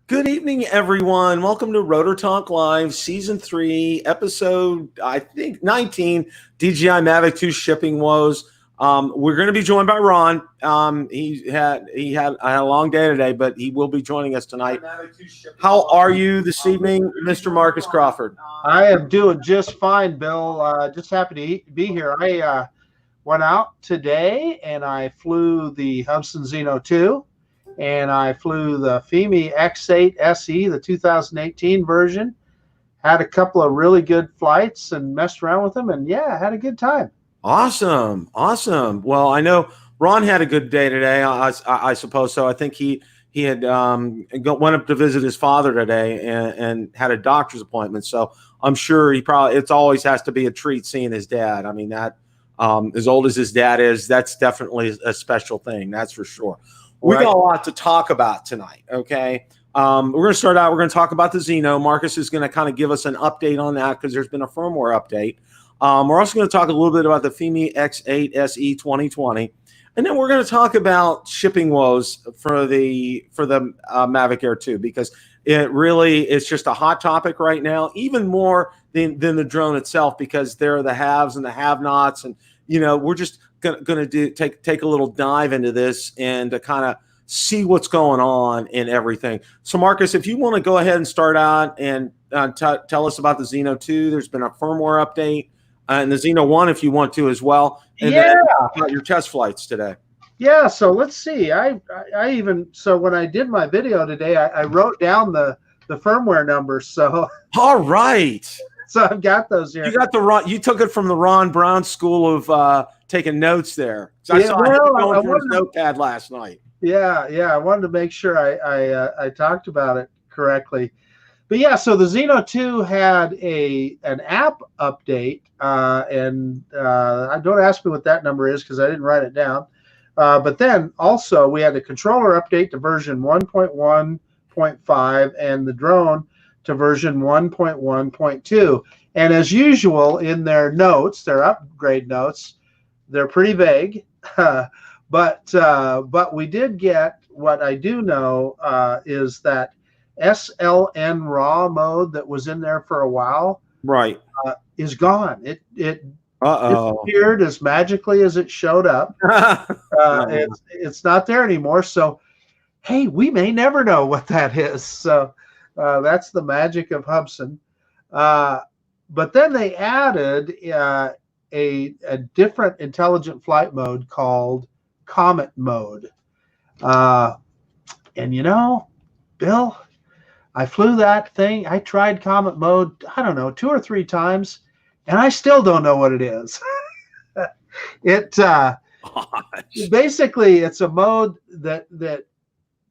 Good evening, everyone. Welcome to Rotor Talk Live, Season 3, Episode, I think, 19, DJI Mavic 2 Shipping Woes. We're going to be joined by Ron. He had a long day today, but he will be joining us tonight. How are you this evening, Mr. Marcus Crawford? I am doing just fine, Bill. Just happy to be here. I went out today and I flew the Hubsan Zino 2. And I flew the Fimi X8 SE, the 2018 version. Had a couple of really good flights and messed around with them, and yeah, had a good time. Awesome. Well, I know Ron had a good day today. I suppose so. I think he had went up to visit his father today and had a doctor's appointment. So I'm sure it always has to be a treat seeing his dad. I mean, that as old as his dad is, that's definitely a special thing. That's for sure. We got a lot to talk about tonight, okay? We're going to start out. We're going to talk about the Zino. Marcus is going to kind of give us an update on that because there's been a firmware update. We're also going to talk a little bit about the Fimi X8 SE 2020. And then we're going to talk about shipping woes for the Mavic Air 2 because it's just a hot topic right now, even more than the drone itself because there are the haves and the have-nots. And, we're just going to take a little dive into this and to kind of see what's going on in everything. So, Marcus, if you want to go ahead and start out and tell us about the Zino 2, there's been a firmware update, and the Zino 1 if you want to as well. And then about your test flights today. Yeah, so let's see. So when I did my video today, I wrote down the firmware numbers. So all right. So I've got those here. You took it from the Ron Brown school of taking notes there. So I saw him going through his notepad last night. Yeah. I wanted to make sure I talked about it correctly. But yeah, so the Zino 2 had an app update, and don't ask me what that number is because I didn't write it down. But then also we had a controller update to version 1.1.5 and the drone to version 1.1.2. And as usual in their notes, their upgrade notes, they're pretty vague. But we did get, what I do know is that SLN RAW mode that was in there for a while is gone. It disappeared as magically as it showed up. It's not there anymore. So, hey, we may never know what that is. So that's the magic of Hubsan. But then they added a different intelligent flight mode called Comet mode. And Bill, I flew that thing. I tried Comet mode, I don't know, 2 or 3 times, and I still don't know what it is. Basically, it's a mode that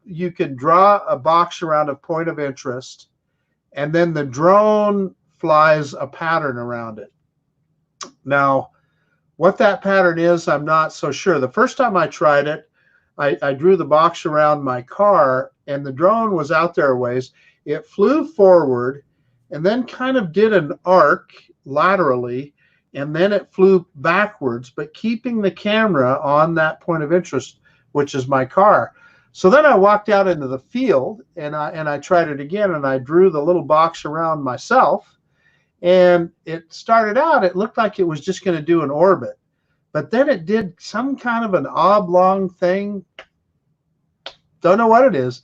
you can draw a box around a point of interest, and then the drone flies a pattern around it. Now, what that pattern is, I'm not so sure. The first time I tried it, I drew the box around my car, and the drone was out there a ways. It flew forward and then kind of did an arc laterally, and then it flew backwards, but keeping the camera on that point of interest, which is my car. So then I walked out into the field and I tried it again, and I drew the little box around myself, and it started out, it looked like it was just going to do an orbit, but then it did some kind of an oblong thing. Don't know what it is.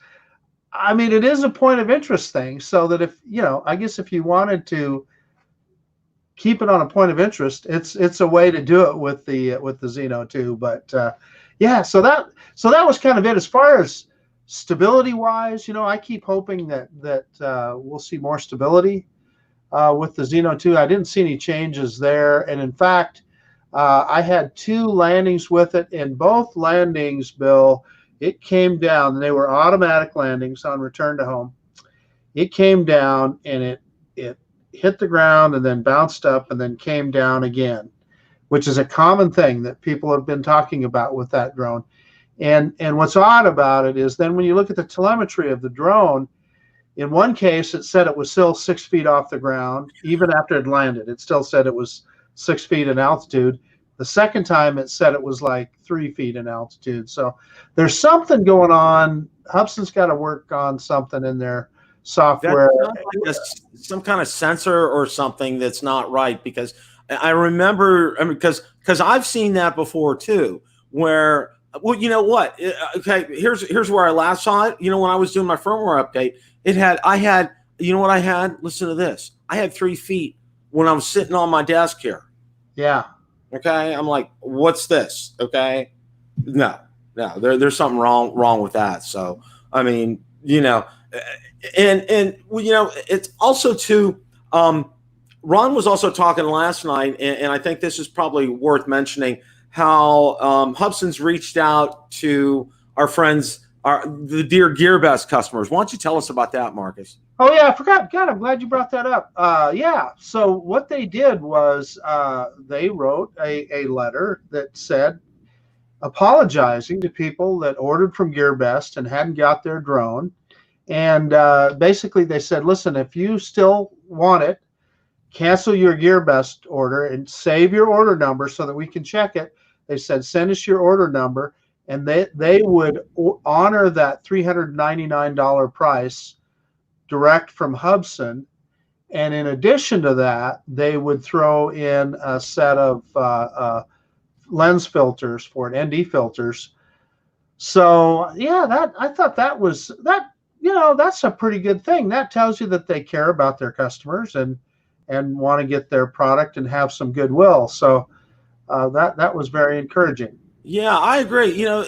I mean, it is a point of interest thing, so that if, I guess if you wanted to keep it on a point of interest, it's a way to do it with the Zino 2. But yeah, so that was kind of it as far as stability wise. I keep hoping that we'll see more stability with the Zino 2. I didn't see any changes there, and in fact, I had 2 landings with it. In both landings, Bill, it came down, and they were automatic landings on return to home. It came down, and it hit the ground and then bounced up and then came down again, which is a common thing that people have been talking about with that drone. And what's odd about it is then when you look at the telemetry of the drone, in one case it said it was still 6 feet off the ground. Even after it landed, it still said it was 6 feet in altitude. The second time it said it was like 3 feet in altitude. So there's something going on Hubsan's got to work on something in their That software. sounds like some kind of sensor or something that's not right, because I remember, I mean, because I've seen that before too, where, well, you know what? Okay, here's where I last saw it. You know, when I was doing my firmware update, I had, you know what I had? Listen to this. I had 3 feet when I was sitting on my desk here. Yeah. Okay, I'm like, what's this? Okay, no, there's something wrong with that. So, I mean, you know, and you know, it's also too. Ron was also talking last night, and I think this is probably worth mentioning, how Hubsan's reached out to our friends, the dear Gearbest customers. Why don't you tell us about that, Marcus? Oh yeah, I forgot. God, I'm glad you brought that up. Yeah. So what they did was they wrote a letter that said, apologizing to people that ordered from Gearbest and hadn't got their drone. And basically they said, listen, if you still want it, cancel your Gearbest order and save your order number so that we can check it. They said, send us your order number, and they would honor that $399 price direct from Hubsan. And in addition to that, they would throw in a set of lens filters for it, ND filters. So yeah, I thought that was that. You know, that's a pretty good thing. That tells you that they care about their customers and want to get their product and have some goodwill. So that was very encouraging. Yeah, I agree. You know,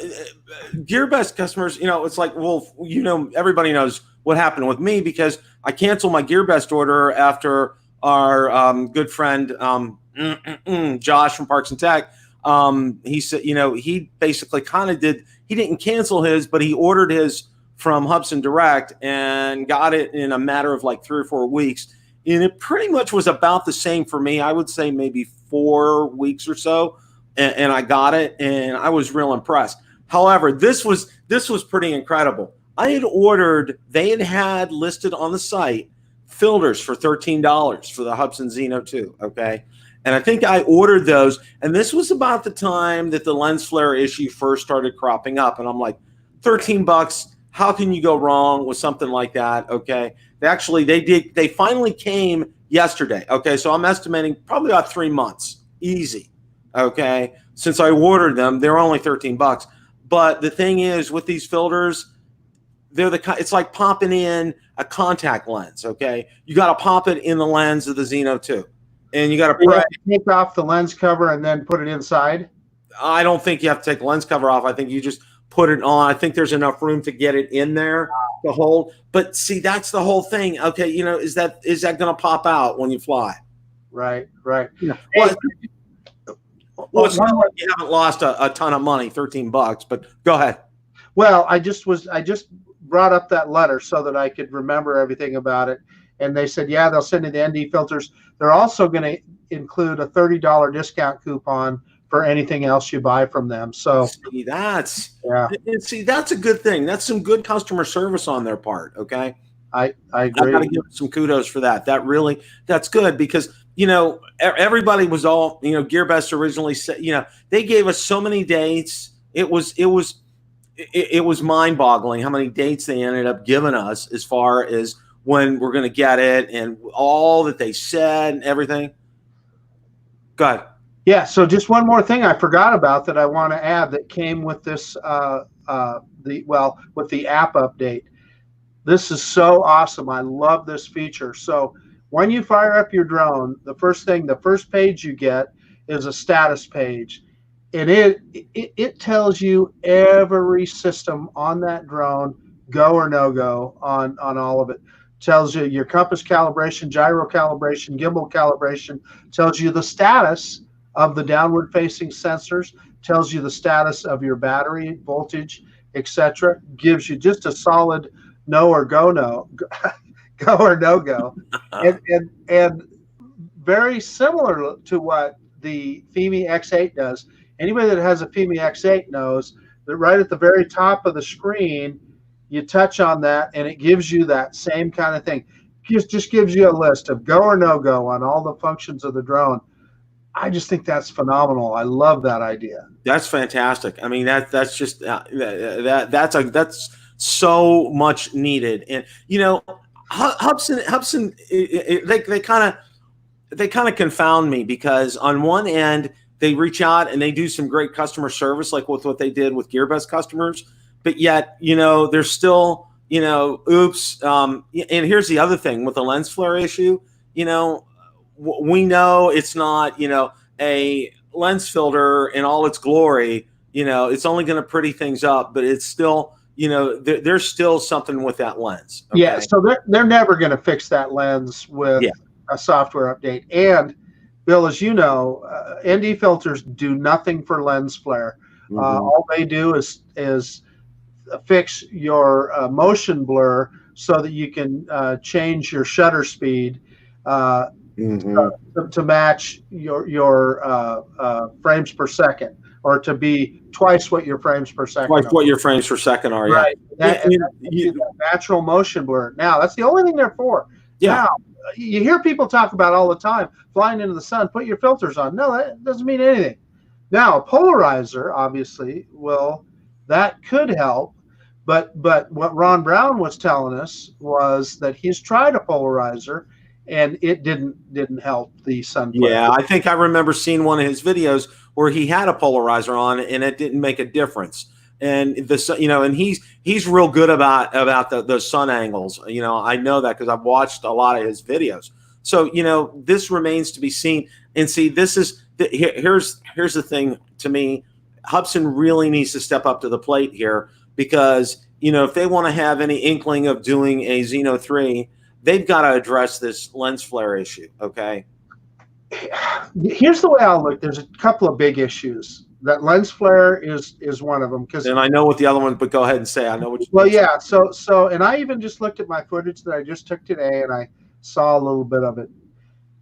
Gearbest customers, you know, it's like, well, you know, everybody knows what happened with me, because I canceled my Gearbest order after our good friend Josh from Parks and Tech. He said, you know, he basically kind of he didn't cancel his, but he ordered his from Hubsan Direct and got it in a matter of like 3 or 4 weeks. And it pretty much was about the same for me. I would say maybe 4 weeks or so. And I got it, and I was real impressed. However, this was pretty incredible. I had ordered, they had listed on the site filters for $13 for the Hubsan Zino 2, okay? And I think I ordered those, and this was about the time that the lens flare issue first started cropping up, and I'm like, $13, how can you go wrong with something like that, okay? They finally came yesterday, okay? So I'm estimating probably about 3 months, easy. Okay, since I ordered them, they're only $13. But the thing is, with these filters, it's like popping in a contact lens. Okay, you got to pop it in the lens of the Zino 2, and you got to take off the lens cover and then put it inside. I don't think you have to take the lens cover off. I think you just put it on. I think there's enough room to get it in there to hold. But see, that's the whole thing. Okay, you know, is that going to pop out when you fly? Right. Yeah. Well, it's not like you haven't lost a ton of money, $13, but go ahead. Well, I just brought up that letter so that I could remember everything about it. And they said, yeah, they'll send you the ND filters. They're also going to include a $30 discount coupon for anything else you buy from them. So see, that's a good thing. That's some good customer service on their part. Okay. I agree. I got to give some kudos for that. That's good, because, you know, everybody was all, you know, Gearbest originally said, you know, they gave us so many dates. It was mind boggling how many dates they ended up giving us as far as when we're going to get it and all that they said and everything. Go ahead. Yeah. So just one more thing I forgot about that I want to add that came with this, with the app update. This is so awesome. I love this feature. So when you fire up your drone, the first page you get is a status page, and it tells you every system on that drone, go or no go on all of it. Tells you your compass calibration, gyro calibration, gimbal calibration, tells you the status of the downward facing sensors, tells you the status of your battery voltage, etc. Gives you just a solid go or no go, and very similar to what the Fimi X8 does. Anybody that has a Fimi X8 knows that right at the very top of the screen, you touch on that and it gives you that same kind of thing. Just gives you a list of go or no go on all the functions of the drone. I just think that's phenomenal. I love that idea. That's fantastic. I mean, that's just that's so much needed. And Hubsan, they kind of confound me, because on one end they reach out and they do some great customer service, like with what they did with Gearbest customers, but yet they're still oops. And here's the other thing with the lens flare issue. We know it's not a lens filter in all its glory. It's only going to pretty things up, but it's still there's still something with that lens. Okay? Yeah, so they're never going to fix that lens with a software update. And Bill, as you know, ND filters do nothing for lens flare. All they do is fix your motion blur so that you can change your shutter speed to match your frames per second, or to be twice what your frames per second are. What your frames per second are, right. That natural motion blur. Now, that's the only thing they're for. Yeah. Now, you hear people talk about all the time, flying into the sun, put your filters on. No, that doesn't mean anything. Now, a polarizer, obviously, that could help. But what Ron Brown was telling us was that he's tried a polarizer and it didn't help the sun flare. Yeah, I think I remember seeing one of his videos where he had a polarizer on and it didn't make a difference. And and he's real good about those sun angles. I know that because I've watched a lot of his videos. So this remains to be seen. And see, here's the thing to me. Hubsan really needs to step up to the plate here, because if they want to have any inkling of doing a Zino 3, they've got to address this lens flare issue. Okay. Here's the way I'll look. There's a couple of big issues. That lens flare is one of them. And I know what the other one, but go ahead and say. I know what. Well, yeah. So, and I even just looked at my footage that I just took today, and I saw a little bit of it.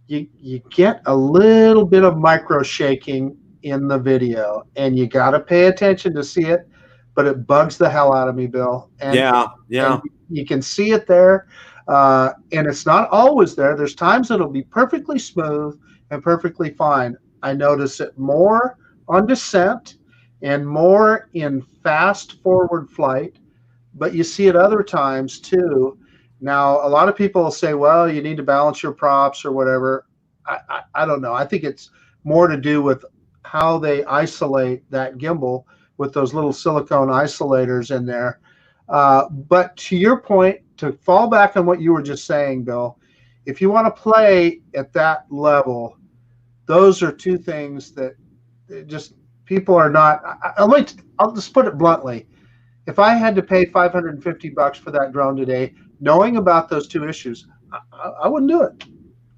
You get a little bit of micro shaking in the video, and you got to pay attention to see it. But it bugs the hell out of me, Bill. And, and you can see it there, and it's not always there. There's times it'll be perfectly smooth and perfectly fine. I notice it more on descent and more in fast forward flight, but you see it other times too. Now, a lot of people will say, well, you need to balance your props or whatever. I don't know. I think it's more to do with how they isolate that gimbal with those little silicone isolators in there. But to your point, to fall back on what you were just saying, Bill, if you want to play at that level, those are two things that just people are not. I'll just put it bluntly. If I had to pay $550 for that drone today, knowing about those two issues, I wouldn't do it.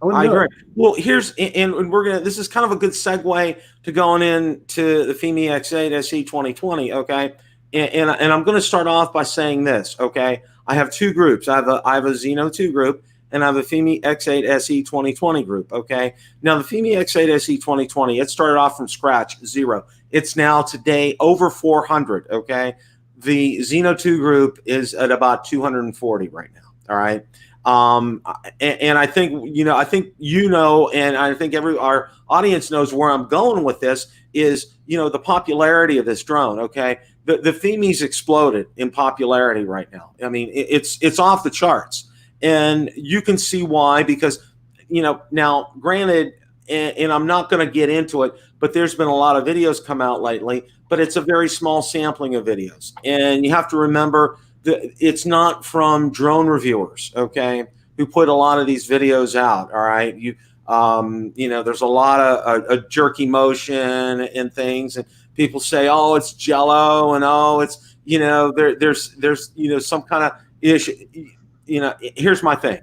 I agree. Well, this is kind of a good segue to going into the Fimi X8 SE 2020. Okay. And I'm going to start off by saying this. Okay. I have two groups. I have a Zino 2 group, and I have a Fimi X8 SE 2020 group. Okay. Now the Fimi X8 SE 2020, it started off from scratch, 0. It's now today over 400. Okay. The Zino 2 group is at about 240 right now. All right. And I think, and I think our audience knows where I'm going with this is, the popularity of this drone. Okay. The Fimi's exploded in popularity right now. I mean, it's off the charts, and you can see why, because, now granted, and I'm not going to get into it, but there's been a lot of videos come out lately, but it's a very small sampling of videos. And you have to remember that it's not from drone reviewers, okay, who put a lot of these videos out. All right. There's a lot of jerky motion and things, and people say, oh, it's jello, and oh, it's, there's some kind of issue. Here's my thing,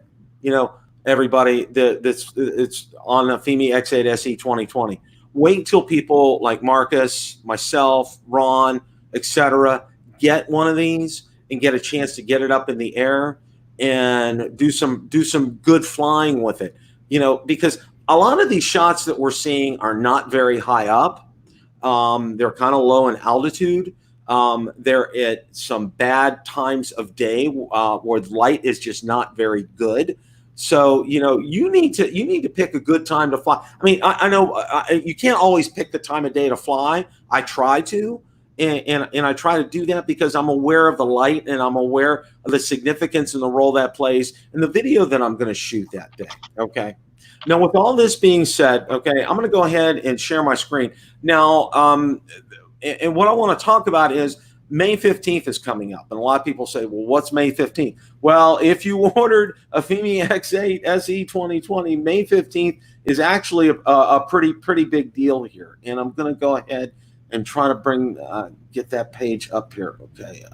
everybody it's on the Fimi X8 SE 2020. Wait till people like Marcus, myself, Ron, etc. get one of these and get a chance to get it up in the air and do some good flying with it. Because a lot of these shots that we're seeing are not very high up. They're kind of low in altitude. They're at some bad times of day where the light is just not very good. So, you need to pick a good time to fly. I mean, I know you can't always pick the time of day to fly. I try to, And I try to do that because I'm aware of the light and I'm aware of the significance and the role that plays in the video that I'm going to shoot that day. Okay. Now, with all this being said, okay, I'm going to go ahead and share my screen. Now, and what I want to talk about is May 15th is coming up. And a lot of people say, well, what's May 15th? Well, if you ordered a Fimi X8 SE 2020, May 15th is actually a pretty big deal here. And I'm going to go ahead and try to get that page up here. Okay.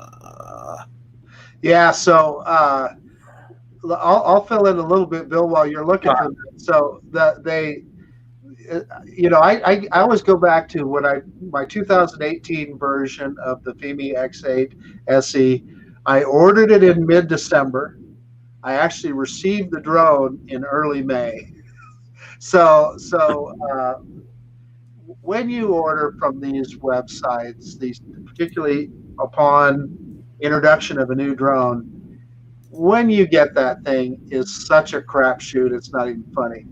Yeah. So I'll fill in a little bit, Bill, while you're looking for that. So I always go back to my 2018 version of the Fimi X8 SE. I ordered it in mid-December. I actually received the drone in early May. So when you order from these websites, particularly upon introduction of a new drone, when you get that thing is such a crapshoot, it's not even funny.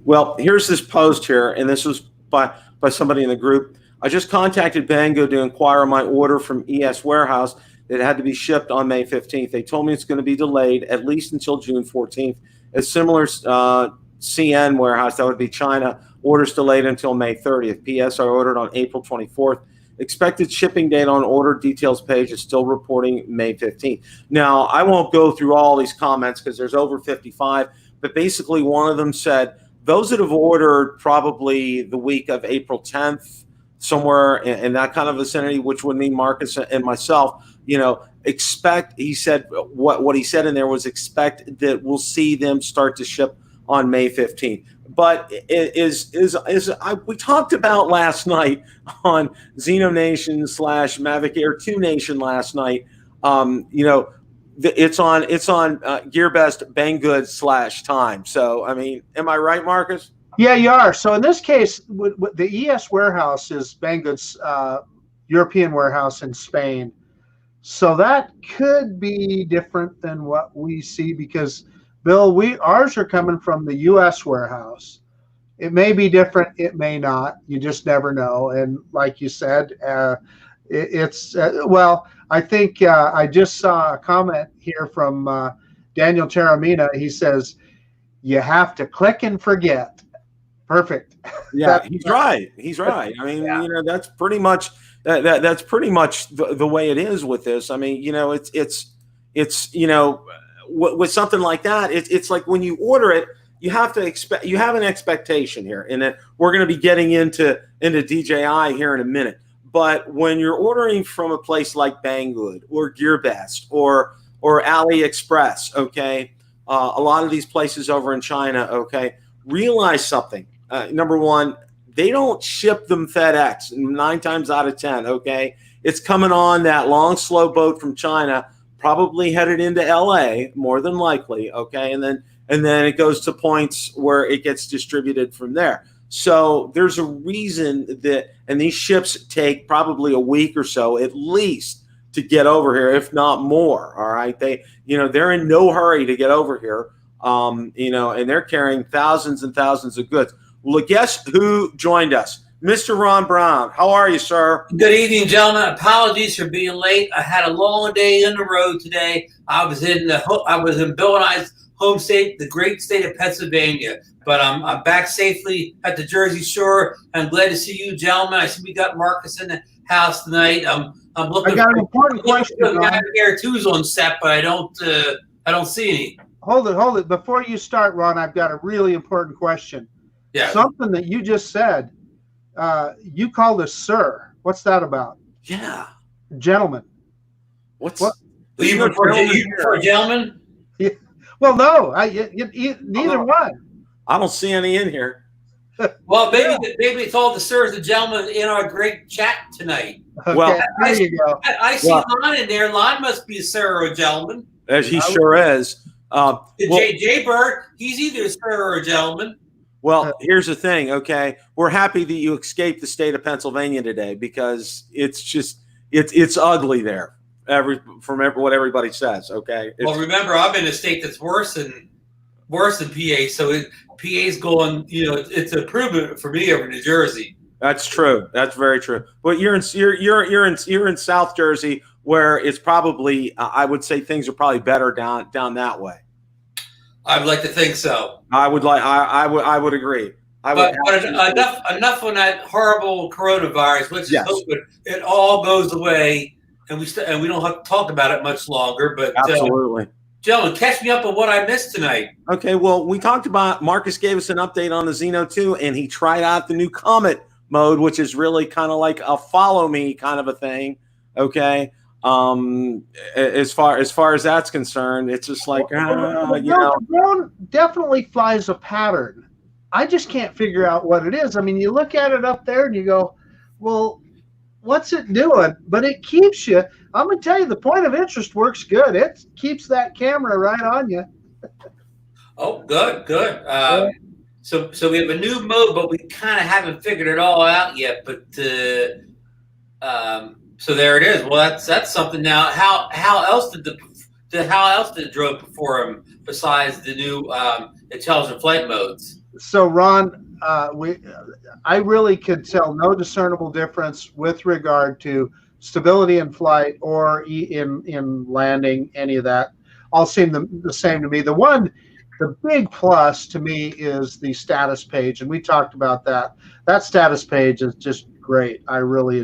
Well, here's this post here, and this was by somebody in the group. I just contacted Banggood to inquire my order from ES Warehouse that had to be shipped on May 15th. They told me it's going to be delayed at least until June 14th. A similar CN Warehouse, that would be China, orders delayed until May 30th. P.S. I ordered on April 24th. Expected shipping date on order details page is still reporting May 15th. Now, I won't go through all these comments because there's over 55, but basically one of them said, those that have ordered probably the week of April 10th, somewhere in that kind of vicinity, which would mean Marcus and myself, expect, he said, what he said in there was expect that we'll see them start to ship on May 15th. But we talked about last night on ZinoNation / Mavic Air 2 Nation last night. It's on Gearbest Banggood / time. So I mean, am I right, Marcus? Yeah, you are. So in this case, the ES warehouse is Banggood's European warehouse in Spain. So that could be different than what we see because, Bill, ours are coming from the U.S. warehouse. It may be different. It may not. You just never know. And like you said, well, I think I just saw a comment here from Daniel Taramina. He says, you have to click and forget. Perfect. Yeah, he's right. He's right. I mean, yeah. That's pretty much that's pretty much the way it is with this. I mean, it's with something like that, it's like when you order it, you have an expectation here, and that we're going to be getting into DJI here in a minute. But when you're ordering from a place like Banggood or Gearbest or AliExpress, okay, a lot of these places over in China, okay, realize something. Number one, they don't ship them FedEx 9 times out of 10, okay? It's coming on that long, slow boat from China, probably headed into LA, more than likely, okay? And then it goes to points where it gets distributed from there. So there's a reason and these ships take probably a week or so at least to get over here, if not more, all right? They're in no hurry to get over here, and they're carrying thousands and thousands of goods. Well, guess who joined us? Mr. Ron Brown. How are you, sir? Good evening, gentlemen. Apologies for being late. I had a long day on the road today. I was in Bill and I's home state, the great state of Pennsylvania. But I'm back safely at the Jersey Shore. I'm glad to see you, gentlemen. I see we got Marcus in the house tonight. I'm looking. I got an important question. Mavic Air 2's on set, but I don't see any. Hold it. Before you start, Ron, I've got a really important question. Yeah. Something that you just said. You called us sir. What's that about? Yeah. Gentlemen. What? You prefer gentlemen? Yeah. Well, no. Neither one. I don't see any in here. Well, maybe it's all the sirs and gentlemen in our great chat tonight. Okay, well, there you go. I see Lon in there. Lon must be a sir or a gentleman. As he sure is. Jay Bird, he's either a sir or a gentleman. Well, here's the thing, okay? We're happy that you escaped the state of Pennsylvania today because it's ugly there. From what everybody says, okay? Well, remember, I'm in a state that's worse than PA, so PA's going. It's an improvement for me over New Jersey. That's true. That's very true. But you're in South Jersey, where it's probably I would say things are probably better down that way. I would like to think so. I would agree. But enough on that horrible coronavirus. Let's just hope it all goes away, and we don't have to talk about it much longer. But absolutely. Gentlemen, catch me up on what I missed tonight. Okay, well, we talked about Marcus gave us an update on the Zino 2, and he tried out the new Comet mode, which is really kind of like a follow me kind of a thing. Okay, as far as that's concerned, it's just like the drone definitely flies a pattern. I just can't figure out what it is. I mean, you look at it up there and you go, well, what's it doing? But it keeps you. I'm going to tell you, the point of interest works good. It keeps that camera right on you. Oh, good. So we have a new mode, but we kind of haven't figured it all out yet. But so there it is. Well, that's something. Now, how else did the drone perform besides the new intelligent flight modes? So, Ron, I really could tell no discernible difference with regard to stability in flight or in landing. Any of that all seem the same to me. The big plus to me is the status page, and we talked about that. That status page is just great. I really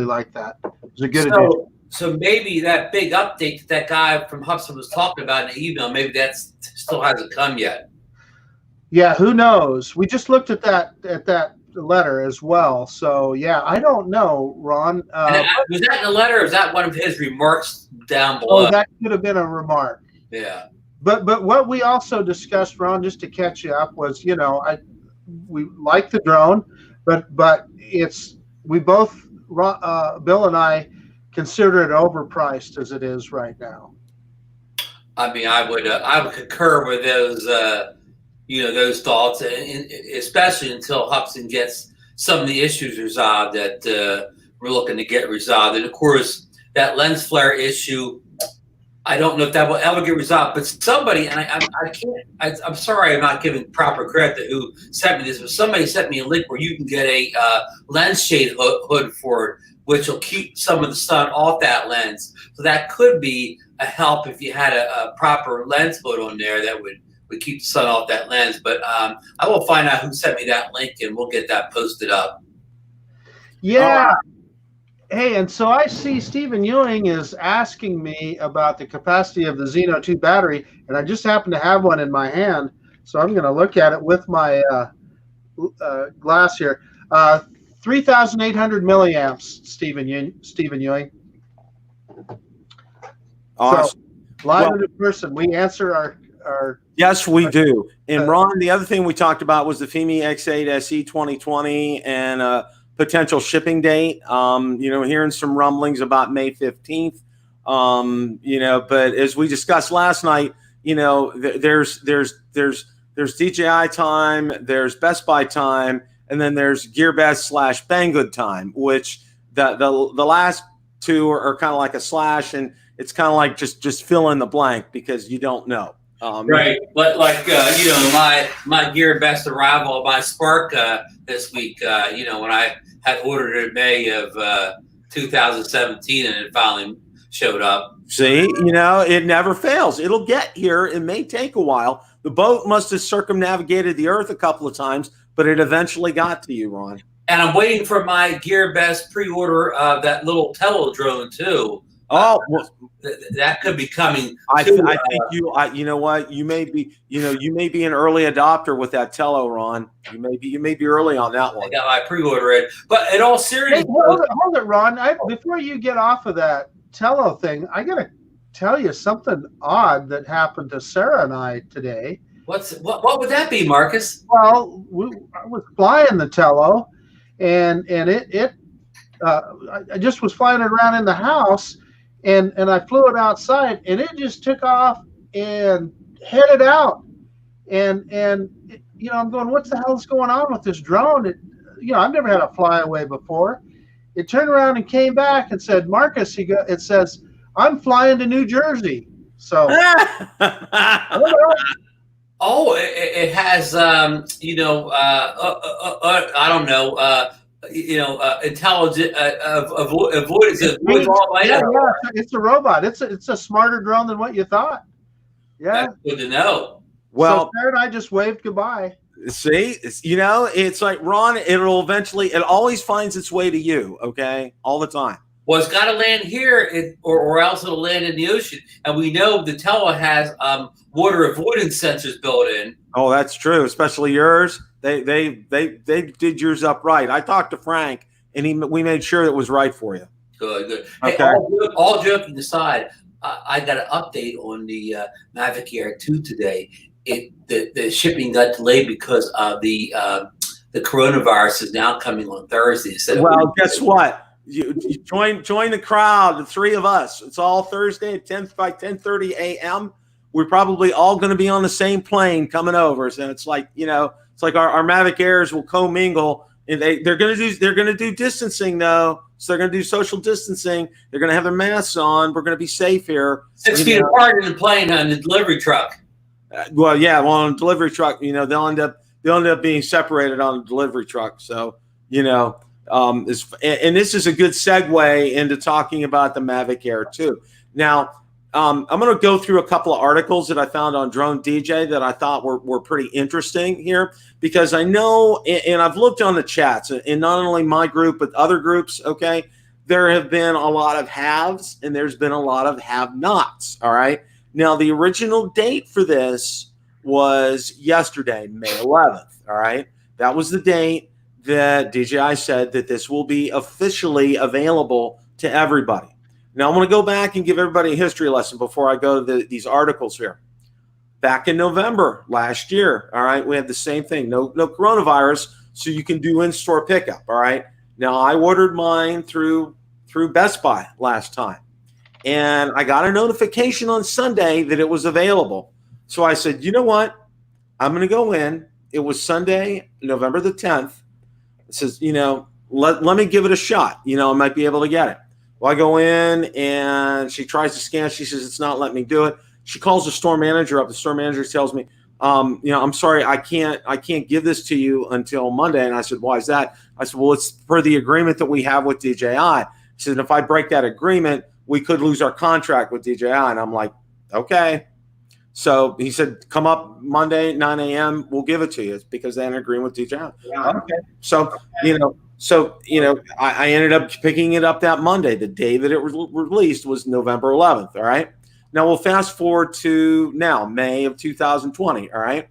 like that. It's a good addition. So maybe that big update that guy from Hubsan was talking about in the email, maybe that still hasn't come yet. Yeah, who knows? We just looked at that letter as well. So yeah, I don't know, Ron. Was that in the letter, or is that one of his remarks down below? Oh, that could have been a remark. Yeah. But what we also discussed, Ron, just to catch you up, was we like the drone, but we both Bill and I consider it overpriced as it is right now. I mean, I would concur with those those thoughts, and especially until Hubsan gets some of the issues resolved that we're looking to get resolved. And of course, that lens flare issue, I don't know if that will ever get resolved, but somebody, and I'm sorry I'm not giving proper credit to who sent me this, but somebody sent me a link where you can get a lens shade hood for it, which will keep some of the sun off that lens. So that could be a help if you had a proper lens hood on there that would keep the sun off that lens. But I will find out who sent me that link, and we'll get that posted up. Yeah. Hey, and so I see Stephen Ewing is asking me about the capacity of the Zino 2 battery, and I just happen to have one in my hand, so I'm going to look at it with my glass here. 3,800 milliamps, Stephen Ewing. Awesome. So, live in person, we answer our yes, we do. And Ron, the other thing we talked about was the Fimi X8 SE 2020 and potential shipping date. Hearing some rumblings about May 15th. But as we discussed last night, there's DJI time, there's Best Buy time, and then there's Gearbest / Banggood time, which the last two are kind of like a slash, and it's kind of like just fill in the blank because you don't know. Right, but like my Gearbest arrival of my Spark this week. When I had ordered it in May of 2017, and it finally showed up. See, it never fails. It'll get here. It may take a while. The boat must have circumnavigated the Earth a couple of times, but it eventually got to you, Ron. And I'm waiting for my Gearbest pre-order of that little Tello drone too. Oh, well, that could be coming. I think you know what? You may be an early adopter with that Tello, Ron. You may be early on that one. I got my pre-order in, but in all seriousness, hold it, Ron. Before you get off of that Tello thing, I gotta tell you something odd that happened to Sarah and I today. What would that be, Marcus? Well, I was flying the Tello, and I just was flying it around in the house. And I flew it outside, and it just took off and headed out. And I'm going, what the hell is going on with this drone? I've never had a flyaway before. It turned around and came back and said, Marcus, it says, I'm flying to New Jersey. So, oh, it has, I don't know, intelligent avoidance. Avoids all Idaho. Yeah, it's a robot. It's a smarter drone than what you thought. Yeah, That's good to know. Well, so Sarah and I just waved goodbye. see, it's like, Ron, it always finds its way to you, okay, all the time. Well, it's got to land here, or else it'll land in the ocean. And we know the Tela has water avoidance sensors built in. Oh, that's true, especially yours. They did yours up right. I talked to Frank, and we made sure it was right for you. Good. Okay. Hey, all joking aside, I got an update on the Mavic Air 2 today. The shipping got delayed because of the coronavirus is now coming on Thursday. Well, guess what? You join the crowd, the three of us. It's all Thursday at 10:30 a.m. We're probably all going to be on the same plane coming over. So it's like, it's like our Mavic Airs will commingle, and they're going to do distancing though. So they're going to do social distancing. They're going to have their masks on. We're going to be safe here. 6 feet apart in the plane on the delivery truck. Well, yeah, on a delivery truck, they'll end up being separated on a delivery truck. So, and this is a good segue into talking about the Mavic Air 2. Now, I'm going to go through a couple of articles that I found on Drone DJ that I thought were pretty interesting here, because I know, and I've looked on the chats, and not only my group, but other groups, okay, there have been a lot of haves and there's been a lot of have-nots, all right? Now, the original date for this was yesterday, May 11th, all right? That was the date that DJI said that this will be officially available to everybody. Now, I'm going to go back and give everybody a history lesson before I go to these articles here. Back in November last year, all right, we had the same thing. No coronavirus, so you can do in-store pickup, all right? Now, I ordered mine through Best Buy last time, and I got a notification on Sunday that it was available. So I said, you know what? I'm going to go in. It was Sunday, November the 10th. It says, let me give it a shot. I might be able to get it. Well, I go in and she tries to scan. She says, it's not letting me do it. She calls the store manager up. The store manager tells me, I'm sorry, I can't give this to you until Monday. And I said, why is that? I said, well, it's per the agreement that we have with DJI. He said, if I break that agreement, we could lose our contract with DJI. And I'm like, okay. So he said, come up Monday, 9 a.m. We'll give it to you. It's because they had an agreement with DJI. Yeah. Okay. So, I ended up picking it up that Monday. The day that it was released was November 11th. All right. Now we'll fast forward to now, May of 2020. All right.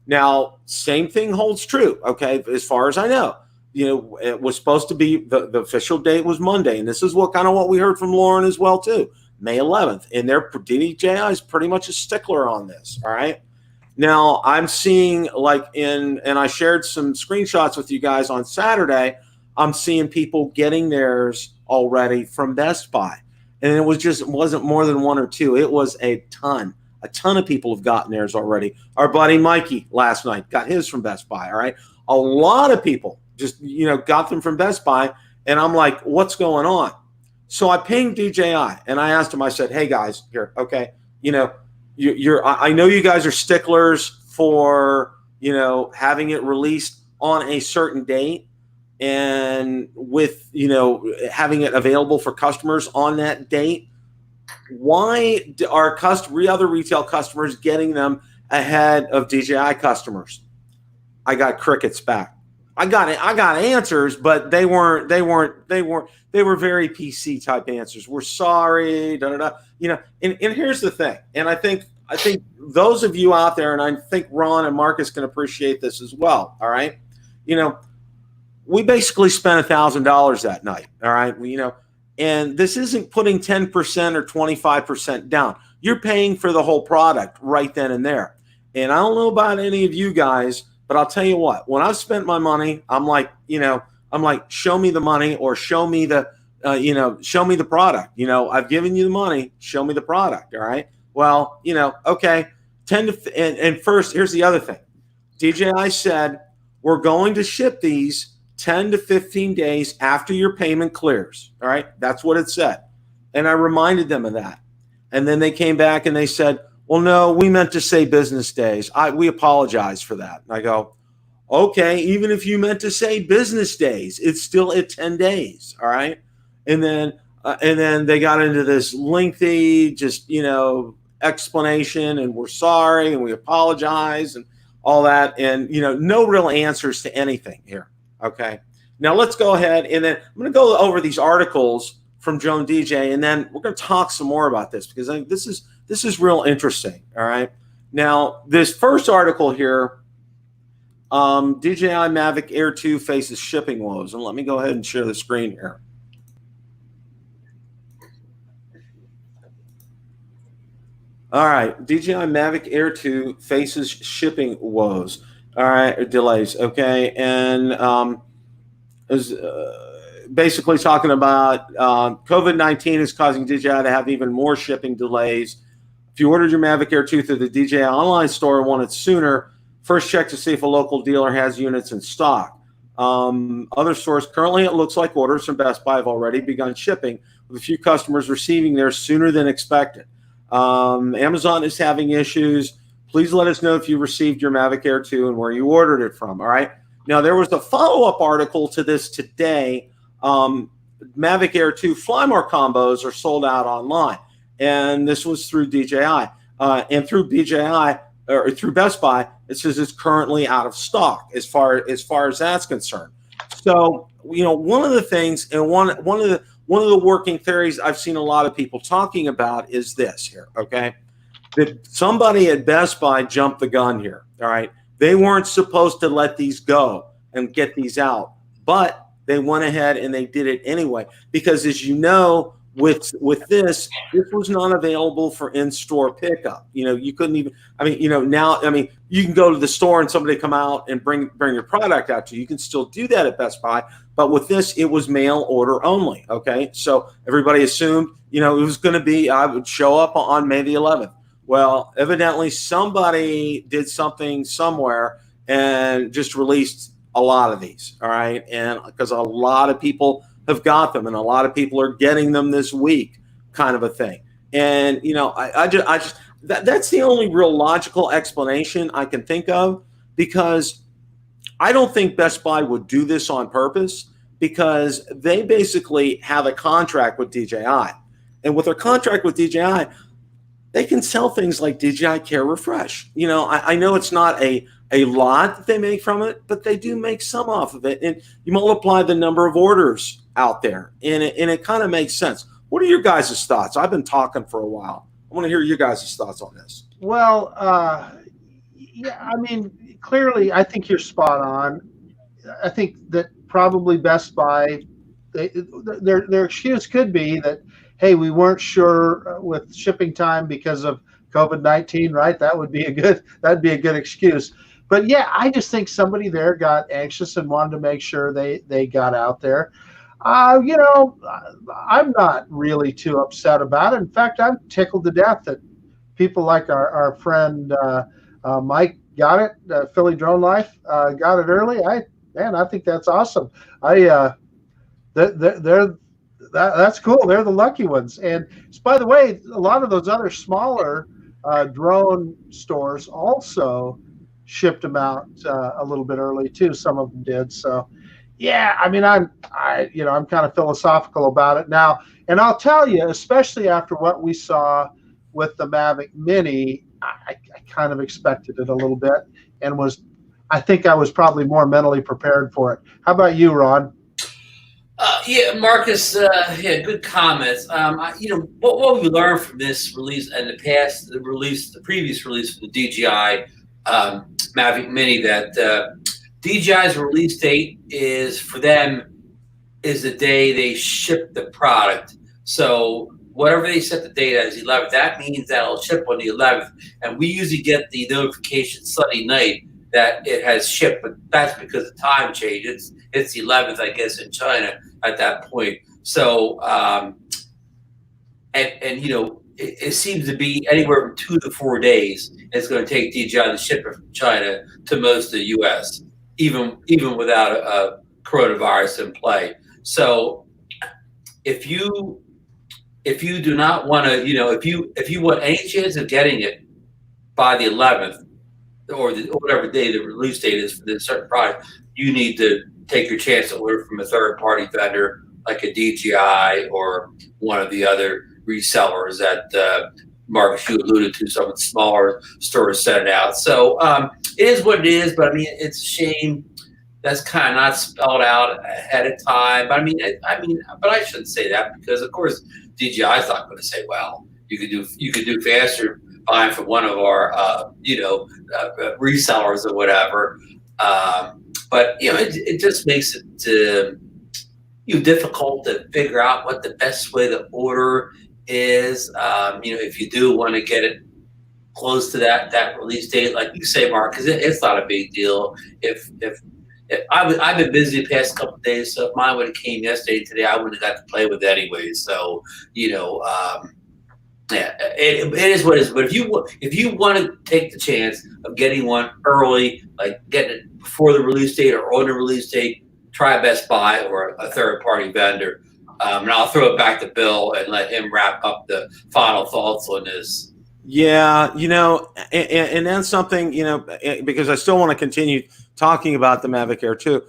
Now, same thing holds true. Okay. As far as I know, it was supposed to be the official date was Monday. And this is what we heard from Lauren as well, too. May 11th. And DJI is pretty much a stickler on this. All right. Now, I'm seeing and I shared some screenshots with you guys on Saturday. I'm seeing people getting theirs already from Best Buy. And it wasn't more than one or two. It was a ton of people have gotten theirs already. Our buddy Mikey last night got his from Best Buy. All right. A lot of people just, got them from Best Buy. And I'm like, what's going on? So I pinged DJI and I asked him, I said, hey guys, here, okay. I know you guys are sticklers for, having it released on a certain date and with, having it available for customers on that date. Why are other retail customers getting them ahead of DJI customers? I got crickets back. I got answers, but they were very PC type answers. We're sorry, and here's the thing. And I think those of you out there, and I think Ron and Marcus can appreciate this as well. All right. We basically spent $1,000 that night. All right. And this isn't putting 10% or 25% down. You're paying for the whole product right then and there. And I don't know about any of you guys, but I'll tell you what, when I've spent my money, I'm like, show me the money or show me the product. I've given you the money, show me the product. All right. Well, okay. And first, here's the other thing. DJI said, we're going to ship these 10 to 15 days after your payment clears. All right. That's what it said. And I reminded them of that. And then they came back and they said, well, no, we meant to say business days. We apologize for that. And I go, Okay, even if you meant to say business days, it's still at 10 days. All right. And then they got into this lengthy, just, explanation, and we're sorry and we apologize and all that. And, no real answers to anything here. Okay. Now let's go ahead, and then I'm going to go over these articles from Joan DJ, and then we're going to talk some more about this, because I think this is real interesting. All right. Now, this first article here, DJI Mavic Air 2 faces shipping woes. And let me go ahead and share the screen here. All right, DJI Mavic Air 2 faces shipping woes. All right, delays. Okay, and is basically talking about COVID-19 is causing DJI to have even more shipping delays. If you ordered your Mavic Air 2 through the DJI online store and want it sooner, first check to see if a local dealer has units in stock. Other stores, currently it looks like orders from Best Buy have already begun shipping, with a few customers receiving theirs sooner than expected. Amazon is having issues. Please let us know if you received your Mavic Air 2 and where you ordered it from. All right. Now, there was a follow-up article to this today. Mavic Air 2 Flymore combos are sold out online. And this was through DJI. And through DJI, or through Best Buy, it says it's currently out of stock as far as that's concerned. So, one of the things, and one of the working theories I've seen a lot of people talking about is this here, okay? That somebody at Best Buy jumped the gun here, all right? They weren't supposed to let these go and get these out, but they went ahead and they did it anyway, because as you know, with this was not available for in-store pickup. You couldn't even, now, you can go to the store and somebody come out and bring your product out to you. You can still do that at Best Buy, but with this, it was mail order only. Okay. So everybody assumed, it was going to be, I would show up on May the 11th. Well, evidently somebody did something somewhere and just released a lot of these. All right. And because a lot of people have got them, and a lot of people are getting them this week, kind of a thing. And that's the only real logical explanation I can think of, because I don't think Best Buy would do this on purpose, because they basically have a contract with DJI, and with their contract with DJI, they can sell things like DJI Care Refresh. I know it's not a lot that they make from it, but they do make some off of it, and you multiply the number of orders out there, and it kind of makes sense. What are your guys' thoughts? I've been talking for a while. I want to hear your guys' thoughts on this. Well, yeah, clearly, I think you're spot on. I think that probably Best Buy, their excuse could be that, hey, we weren't sure with shipping time because of COVID-19, right? That'd be a good excuse. But yeah, I just think somebody there got anxious and wanted to make sure they got out there. I'm not really too upset about it. In fact, I'm tickled to death that people like our friend Mike got it. Philly Drone Life got it early. I think that's awesome. That's cool. They're the lucky ones. And by the way, a lot of those other smaller drone stores also shipped them out a little bit early too. Some of them did. So. Yeah, I'm kind of philosophical about it now, and I'll tell you, especially after what we saw with the Mavic Mini, I kind of expected it a little bit, and I think I was probably more mentally prepared for it. How about you, Ron? Yeah, Marcus. Good comments. What we learned from this release and the previous release from the DJI Mavic Mini, that DJI's release date is the day they ship the product. So whatever they set the date as 11th, that means that it'll ship on the 11th. And we usually get the notification Sunday night that it has shipped, but that's because the time change. It's the 11th, I guess, in China at that point. So it seems to be anywhere from 2 to 4 days it's going to take DJI to ship it from China to most of the U.S. Even without a coronavirus in play. So if you do not want to, if you want any chance of getting it by the 11th, or whatever day the release date is for this certain product, you need to take your chance to order from a third-party vendor like a DJI or one of the other resellers that Marcus, you alluded to, some of the smaller stores sent it out. So it is what it is, but I mean, it's a shame that's kind of not spelled out ahead of time. But but I shouldn't say that, because of course DJI is not going to say, well, you could do faster buying from one of our resellers or whatever. But it just makes it difficult to figure out what the best way to order is. If you do want to get it close to that release date, like you say, Mark, because it's not a big deal. If I've been busy the past couple of days, so if mine would have came yesterday, today I wouldn't have got to play with it anyway. So yeah, it is what it is. But if you want to take the chance of getting one early, like getting it before the release date or on the release date, try Best Buy or a third-party vendor. And I'll throw it back to Bill and let him wrap up the final thoughts on this. Yeah, and then something, because I still want to continue talking about the Mavic Air 2.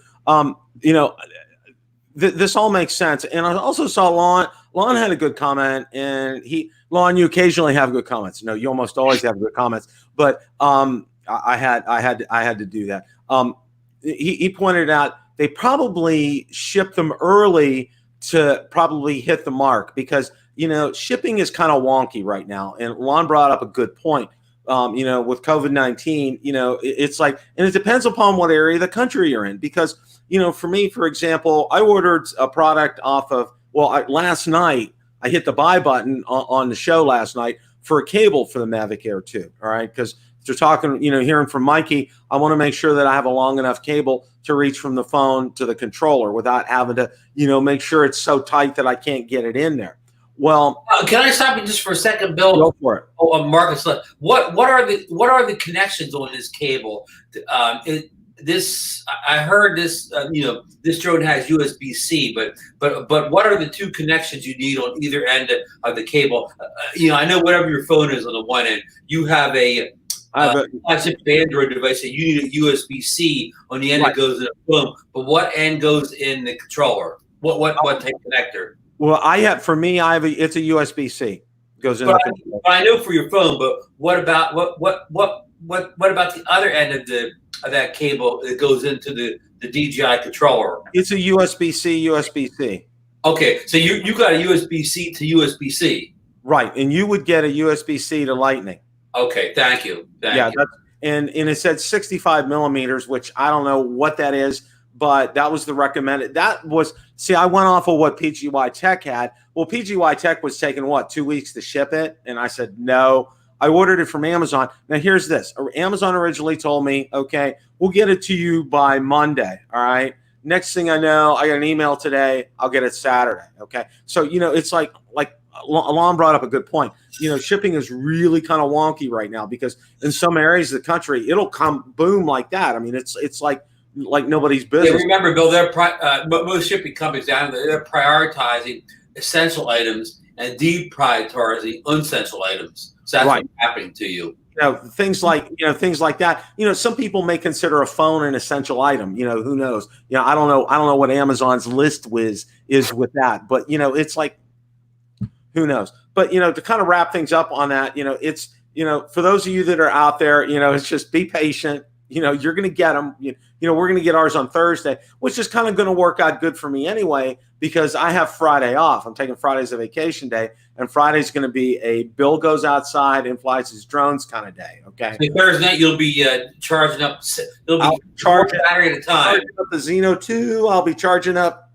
This all makes sense. And I also saw Lon had a good comment, and Lon, you occasionally have good comments. No, you almost always have good comments, but I had to do that. He pointed out they probably shipped them early to probably hit the mark, because shipping is kind of wonky right now. And Lon brought up a good point. With COVID-19, it's like, and it depends upon what area of the country you're in, because for me, for example, I ordered a product off of, last night I hit the buy button on the show last night for a cable for the Mavic Air 2. All right, because they're talking, hearing from Mikey, I want to make sure that I have a long enough cable to reach from the phone to the controller without having to, make sure it's so tight that I can't get it in there. Well, can I stop you just for a second, Bill? Go for it. Oh, Marcus, what are the connections on this cable? I heard this. This drone has USB-C, but what are the two connections you need on either end of the cable? I know whatever your phone is on the one end, you have a flagship Android device that you need a USB-C on the end that goes in the phone. But what end goes in the controller? What type connector? Well, it's a USB-C. Goes in. But I know for your phone. But what about what about the other end of that cable that goes into the DJI controller? It's a USB-C, USB-C. Okay, so you got a USB-C to USB-C. Right, and you would get a USB-C to Lightning. Okay, thank you. Thank you. And it said 65 millimeters, which I don't know what that is, but that was the recommended. That was, I went off of what PGY Tech had. Well, PGY Tech was taking 2 weeks to ship it, and I said no. I ordered it from Amazon. Now here's this. Amazon originally told me, okay, we'll get it to you by Monday. All right. Next thing I know, I got an email today. I'll get it Saturday. Okay. So, it's like Alon brought up a good point. Shipping is really kind of wonky right now, because in some areas of the country, it'll come boom like that. I mean, it's like nobody's business. Yeah, remember, Bill, most shipping companies they're prioritizing essential items and deprioritizing unessential items. So that's what's happening to you. Things like that. Some people may consider a phone an essential item. Who knows? I don't know what Amazon's list is with that. But it's like, who knows? But to kind of wrap things up on that, it's for those of you that are out there, it's just be patient. You're going to get them. We're going to get ours on Thursday, which is kind of going to work out good for me anyway, because I have Friday off. I'm taking Friday as a vacation day, and Friday's going to be a Bill goes outside and flies his drones kind of day. Okay. So Thursday night you'll be charging up. You'll be charging battery at a time. Charging up the Zino 2. I'll be charging up.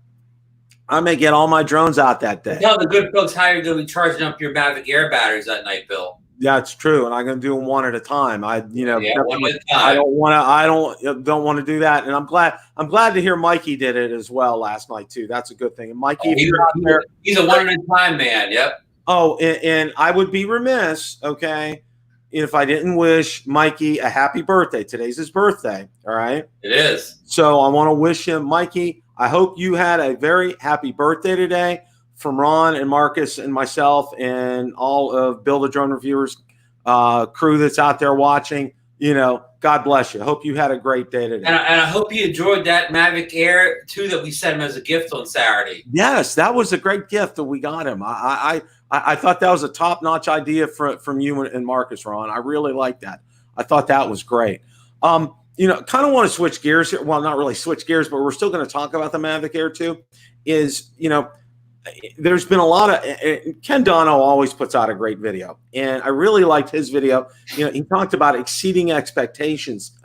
I may get all my drones out that day. Tell the good folks how you're going to be charging up your Mavic Air batteries that night, Bill. Yeah, it's true, and I'm going to do them one at a time. One at a time. I don't want to do that, and I'm glad to hear Mikey did it as well last night too. That's a good thing. And Mikey, he's a one at a time man. Yep. Oh, and I would be remiss, okay, if I didn't wish Mikey a happy birthday. Today's his birthday. All right. It is. So I want to wish him, Mikey. I hope you had a very happy birthday today. From Ron and Marcus and myself and all of Build a Drone Reviewers crew that's out there watching. God bless you. Hope you had a great day today. And I hope you enjoyed that Mavic Air 2 that we sent him as a gift on Saturday. Yes, that was a great gift that we got him. I thought that was a top-notch idea from you and Marcus, Ron. I really like that. I thought that was great. Kind of want to switch gears here. Well, not really switch gears, but we're still going to talk about the Mavic Air 2. There's been a lot of Ken Dono always puts out a great video, and I really liked his video. He talked about exceeding expectations.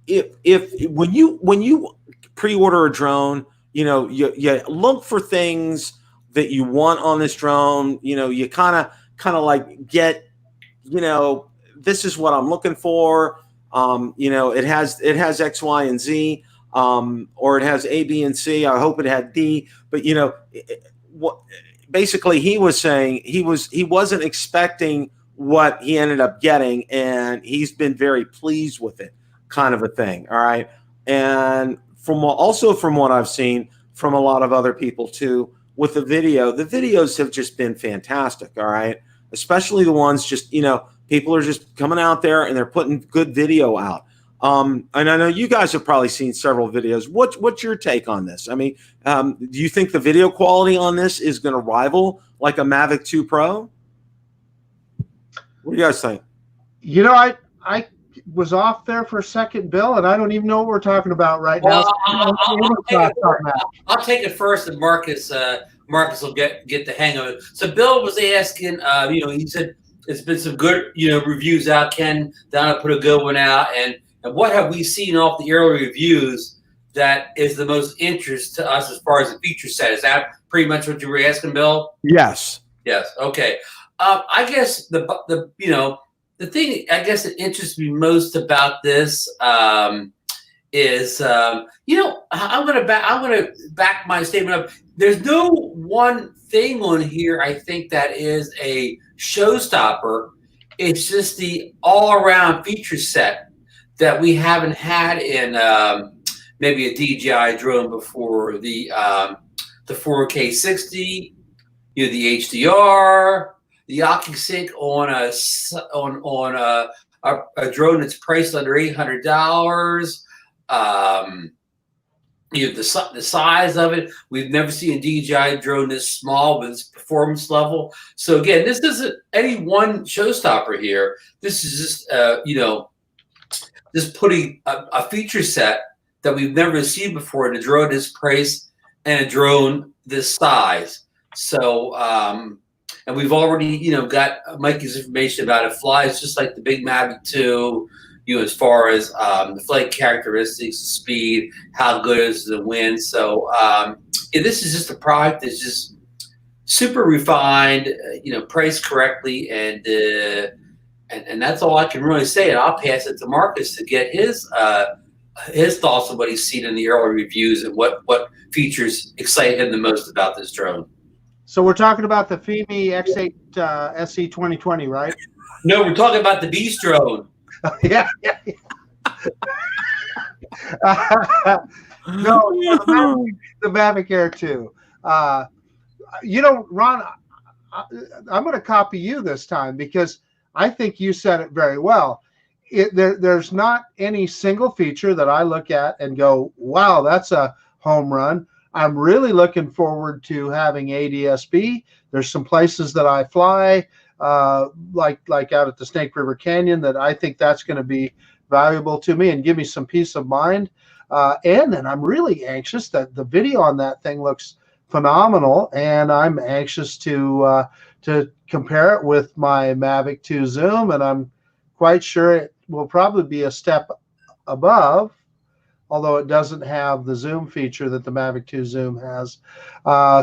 If when you pre-order a drone, you look for things that you want on this drone. You kind of like get, this is what I'm looking for. It has X, Y, and Z. Or it has A, B, and C. I hope it had D. But basically he was saying he wasn't expecting what he ended up getting, and he's been very pleased with it, kind of a thing. All right, and from what I've seen from a lot of other people too, with the videos have just been fantastic. All right, especially the ones people are just coming out there and they're putting good video out. And I know you guys have probably seen several videos. What's your take on this? I mean, do you think the video quality on this is going to rival like a Mavic 2 Pro? What do you guys think? I was off there for a second, Bill, and I don't even know what we're talking about right now. I'll take it first, and Marcus will get the hang of it. So Bill was asking, he said it's been some good, reviews out. Ken Dono put a good one out, and what have we seen off the early reviews that is the most interest to us as far as the feature set? Is that pretty much what you were asking, Bill? Yes. Yes. Okay. I guess the thing I guess that interests me most about this is I'm gonna back my statement up. There's no one thing on here I think that is a showstopper. It's just the all-around feature set that we haven't had in maybe a DJI drone before. The 4K 60, the HDR, the OcuSync on a drone that's priced under $800. The size of it. We've never seen a DJI drone this small with its performance level. So again, this isn't any one showstopper here. This is just just putting a feature set that we've never seen before in a drone this price and a drone this size. So, and we've already, got Mikey's information about it. Flies just like the big Mavic 2, as far as the flight characteristics, the speed, how good is the wind. So, this is just a product that's just super refined, priced correctly, and that's all I can really say. And I'll pass it to Marcus to get his thoughts on what he's seen in the early reviews and what features excite him the most about this drone. So we're talking about the Fimi X8 SE 2020, right? No, we're talking about the Beast drone. Yeah. No, the Mavic Air 2. Ron, I'm going to copy you this time because I think you said it very well. There's not any single feature that I look at and go, wow, that's a home run. I'm really looking forward to having ADS-B. There's some places that I fly, like out at the Snake River Canyon, that I think that's going to be valuable to me and give me some peace of mind. And then I'm really anxious that the video on that thing looks phenomenal, and I'm anxious to compare it with my Mavic 2 Zoom, and I'm quite sure it will probably be a step above, although it doesn't have the zoom feature that the Mavic 2 Zoom has.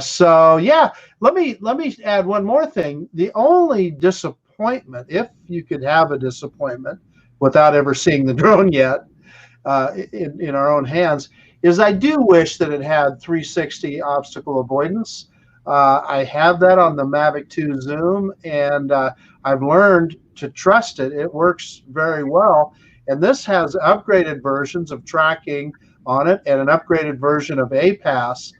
So yeah, let me add one more thing. The only disappointment, if you could have a disappointment without ever seeing the drone yet in our own hands, is I do wish that it had 360 obstacle avoidance. I have that on the Mavic 2 Zoom, and I've learned to trust it. It works very well. And this has upgraded versions of tracking on it and an upgraded version of APAS.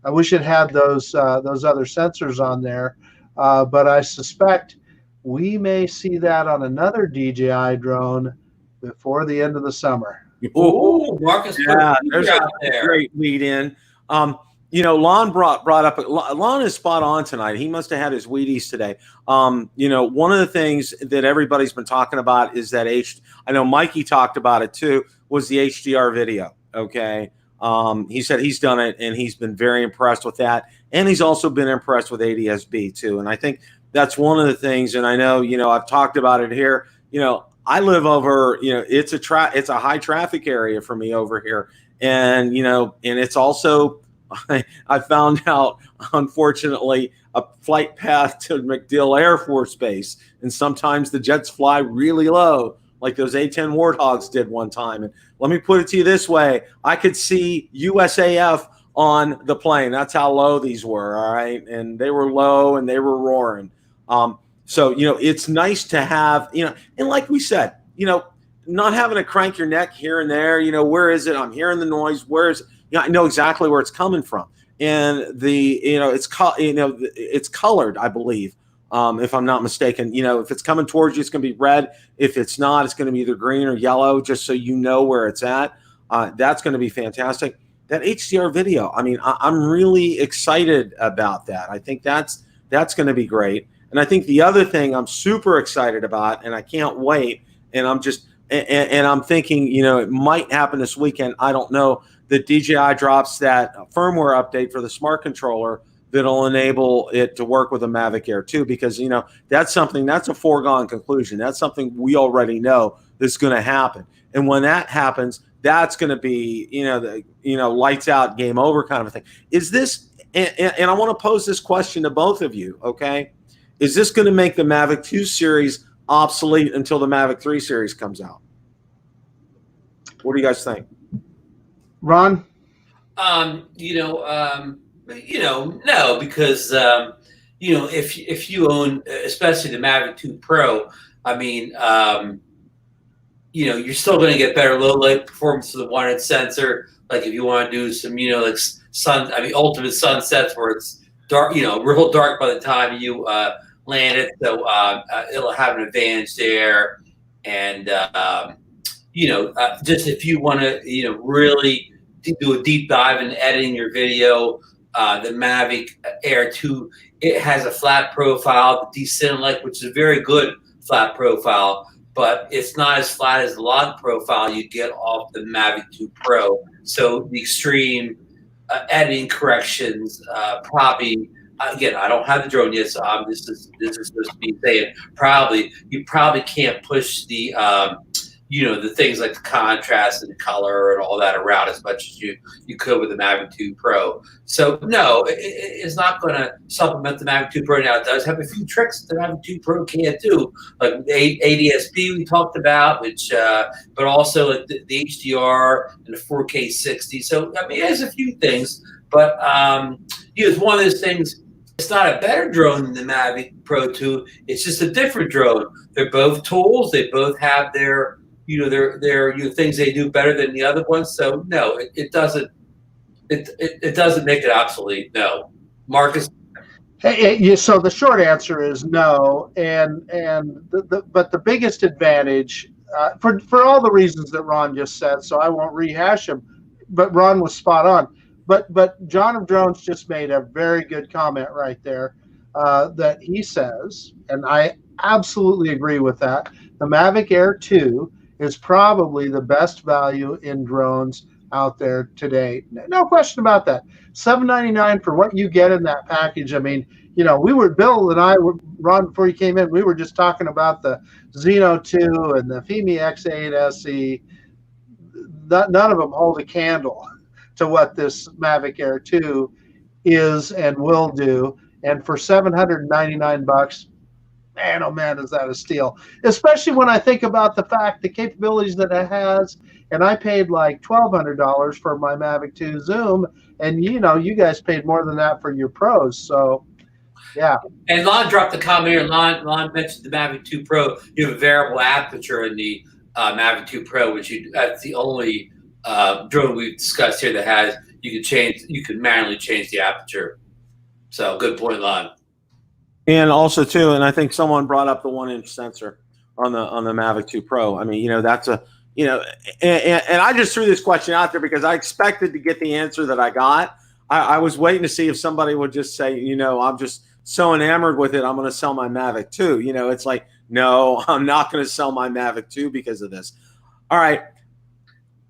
I wish it had those other sensors on there, but I suspect we may see that on another DJI drone before the end of the summer. Oh, Marcus, Yeah, there's a out there. great lead in. Lon brought up. Lon is spot on tonight. He must have had his Wheaties today. One of the things that everybody's been talking about is that I know Mikey talked about it too, was the HDR video. Okay. He said he's done it and he's been very impressed with that. And he's also been impressed with ADS-B too. And I think that's one of the things. And I know, I've talked about it here, I live over, it's a high traffic area for me over here. And, and it's also, I found out, unfortunately, a flight path to MacDill Air Force Base. And sometimes the jets fly really low, like those A-10 Warthogs did one time. And let me put it to you this way. I could see USAF on the plane. That's how low these were, all right? And they were low and they were roaring. So, it's nice to have, and like we said, not having to crank your neck here and there, where is it? I'm hearing the noise. Where is it? I know exactly where it's coming from. And it's colored, I believe, if I'm not mistaken. If it's coming towards you, it's going to be red. If it's not, it's going to be either green or yellow, just so you know where it's at. That's going to be fantastic. That HDR video, I'm really excited about that. I think that's going to be great. And I think the other thing I'm super excited about, and I can't wait, and I'm thinking, it might happen this weekend. I don't know. That DJI drops that firmware update for the smart controller that'll enable it to work with a Mavic Air 2, because, that's a foregone conclusion. That's something we already know that's going to happen. And when that happens, that's going to be, lights out, game over kind of a thing. Is this, and I want to pose this question to both of you, okay? Is this going to make the Mavic 2 series obsolete until the Mavic 3 series comes out? What do you guys think? Ron? No, because if you own, especially the Mavic 2 Pro, you're still going to get better low light performance with the one-inch sensor. Like if you want to do some, ultimate sunsets where it's dark, real dark by the time you land it, so it'll have an advantage there. And just if you want to, really do a deep dive in editing your video, the Mavic Air 2, it has a flat profile, the Cinelec, which is a very good flat profile, but it's not as flat as the log profile you get off the Mavic 2 Pro. So the extreme editing corrections probably. Again, I don't have the drone yet, so this is just me saying you probably can't push the the things like the contrast and the color and all that around as much as you could with the Mavic 2 Pro. So no, it's not going to supplement the Mavic 2 Pro. Now it does have a few tricks that the Mavic 2 Pro can't do, like ADS-B we talked about, which but also like the HDR and the 4K 60. So it has a few things, but it's one of those things. It's not a better drone than the Mavic Pro 2. It's just a different drone. They're both tools. They both have their things they do better than the other ones. So no, it doesn't make it obsolete. No, Marcus. So the short answer is no, but the biggest advantage for all the reasons that Ron just said. So I won't rehash them, but Ron was spot on. But John of Drones just made a very good comment right there that he says, and I absolutely agree with that. The Mavic Air 2 is probably the best value in drones out there today. No question about that. $799 for what you get in that package. Bill and I, Ron, before you came in, we were just talking about the Zino 2 and the Fimi X8 SE. None of them hold a candle to what this Mavic Air 2 is and will do. And for $799, man, oh man, is that a steal. Especially when I think about the capabilities that it has. And I paid like $1,200 for my Mavic 2 Zoom. And you guys paid more than that for your Pros. So yeah. And Lon dropped the comment here. Lon mentioned the Mavic 2 Pro. You have a variable aperture in the Mavic 2 Pro, that's the only drone we've discussed here that has you can manually change the aperture. So good point, Lon. And also too, and I think someone brought up the 1-inch sensor on the Mavic 2 Pro. I mean, you know, that's a, you know, and I just threw this question out there because I expected to get the answer that I got. I was waiting to see if somebody would just say, you know, I'm just so enamored with it, I'm going to sell my Mavic 2. You know, it's like, no, I'm not going to sell my Mavic 2 because of this. All right.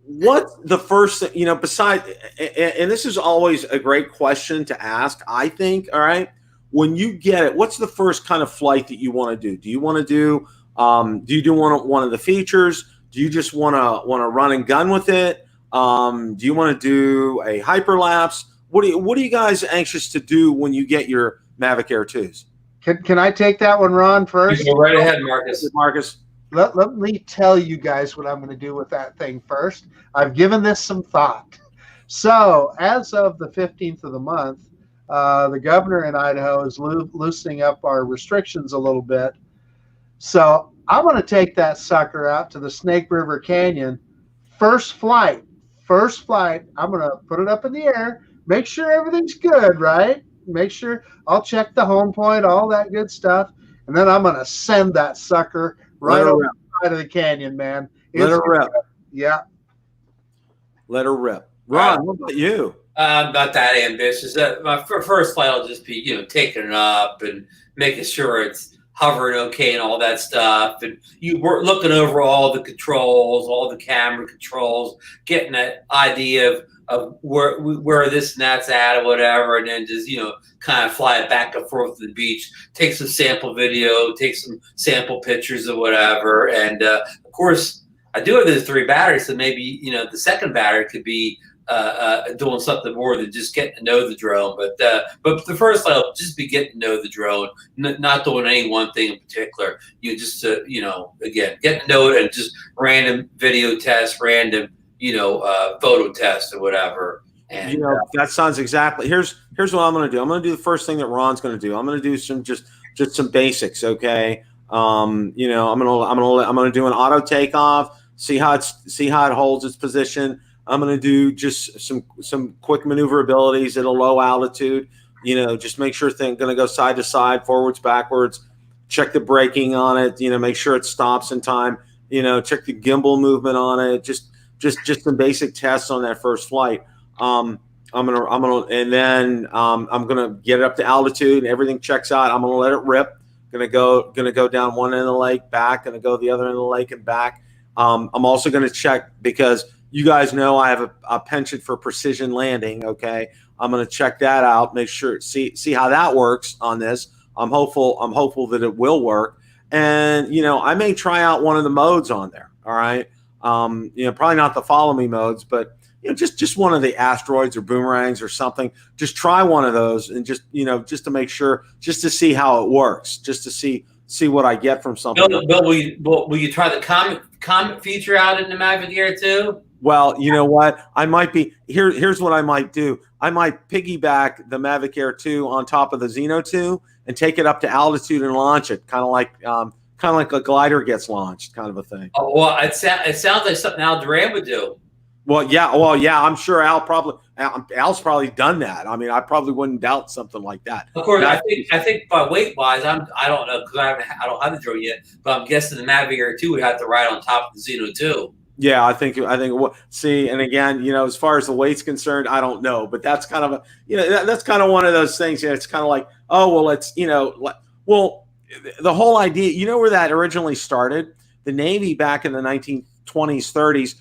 What's the first, you know, besides, and this is always a great question to ask, I think, all right, when you get it, what's the first kind of flight that you want to do? Do you want to do one of the features? Do you just want to run and gun with it? Do you want to do a hyperlapse? What are you guys anxious to do when you get your Mavic Air 2s? Can I take that one, Ron, first? You go right ahead, Marcus. Marcus. Let me tell you guys what I'm going to do with that thing first. I've given this some thought. So as of the 15th of the month, the governor in Idaho is loosening up our restrictions a little bit. So I'm going to take that sucker out to the Snake River Canyon. First flight. I'm going to put it up in the air, make sure everything's good, right? Make sure I'll check the home point, all that good stuff. And then I'm going to send that sucker right over the side of the canyon, man. Let her rip. Yeah. Let her rip. Ron, what about you? I'm not that ambitious. My first flight will just be, you know, taking it up and making sure it's hovering okay and all that stuff. And you were looking over all the controls, all the camera controls, getting that idea of where this and that's at or whatever, and then just, you know, kind of fly it back and forth to the beach, take some sample video, take some sample pictures or whatever. And of course, I do have those 3 batteries, so maybe, you know, the second battery could be doing something more than just getting to know the drone. But the first flight will just be getting to know the drone, not doing any one thing in particular. You just you know, again, getting to know it and just random video tests, random, you know, photo test or whatever. And you know, that sounds exactly. Here's what I'm going to do. I'm going to do the first thing that Ron's going to do. I'm going to do some just some basics. Okay. You know, I'm going to do an auto takeoff. See how it holds its position. I'm going to do just some quick maneuverabilities at a low altitude. You know, just make sure things going to go side to side, forwards, backwards. Check the braking on it. You know, make sure it stops in time. You know, check the gimbal movement on it. Just some basic tests on that first flight. I'm gonna get it up to altitude and everything checks out. I'm gonna let it rip. Gonna go down one end of the lake, back. Gonna go the other end of the lake and back. I'm also gonna check, because you guys know I have a penchant for precision landing. Okay, I'm gonna check that out. Make sure see how that works on this. I'm hopeful that it will work. And you know, I may try out one of the modes on there. All right. You know, probably not the follow me modes, but you know, just one of the asteroids or boomerangs or something. Just try one of those and just, you know, just to make sure, just to see how it works, just to see what I get from something. Bill, will you try the comet feature out in the Mavic Air too? Well, you know what? I might be here's what I might do. I might piggyback the Mavic Air 2 on top of the Zino 2 and take it up to altitude and launch it, kind of like a glider gets launched, kind of a thing. Oh, well, it sounds like something Al Duran would do. Well, yeah. I'm sure Al's probably done that. I mean, I probably wouldn't doubt something like that. Of course, I think by weight wise, I don't know, because I don't have the drone yet, but I'm guessing the Mavic Air 2 would have to ride on top of the Zino 2. Yeah, I think see, and again, you know, as far as the weight's concerned, I don't know, but that's kind of that's kind of one of those things. You know, it's kind of like, oh, well, it's, you know, well, the whole idea, you know, where that originally started, the Navy back in the 1920s, 30s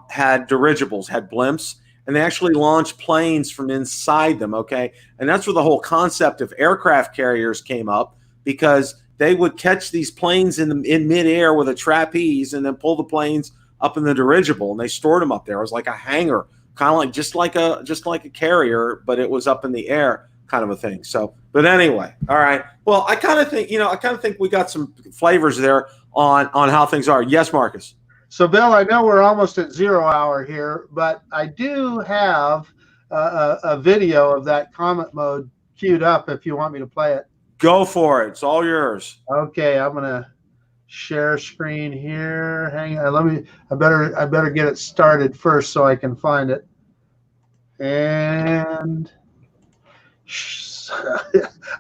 had dirigibles, had blimps, and they actually launched planes from inside them. Okay, and that's where the whole concept of aircraft carriers came up, because they would catch these planes in midair with a trapeze and then pull the planes up in the dirigible, and they stored them up there. It was like a hangar, kind of like just like a carrier, but it was up in the air, kind of a thing. So, but anyway, all right. Well, I kind of think we got some flavors there on how things are. Yes, Marcus. So, Bill, I know we're almost at 0 hour here, but I do have a video of that comet mode queued up if you want me to play it. Go for it. It's all yours. Okay, I'm gonna share screen here. Hang on, I better get it started first so I can find it. And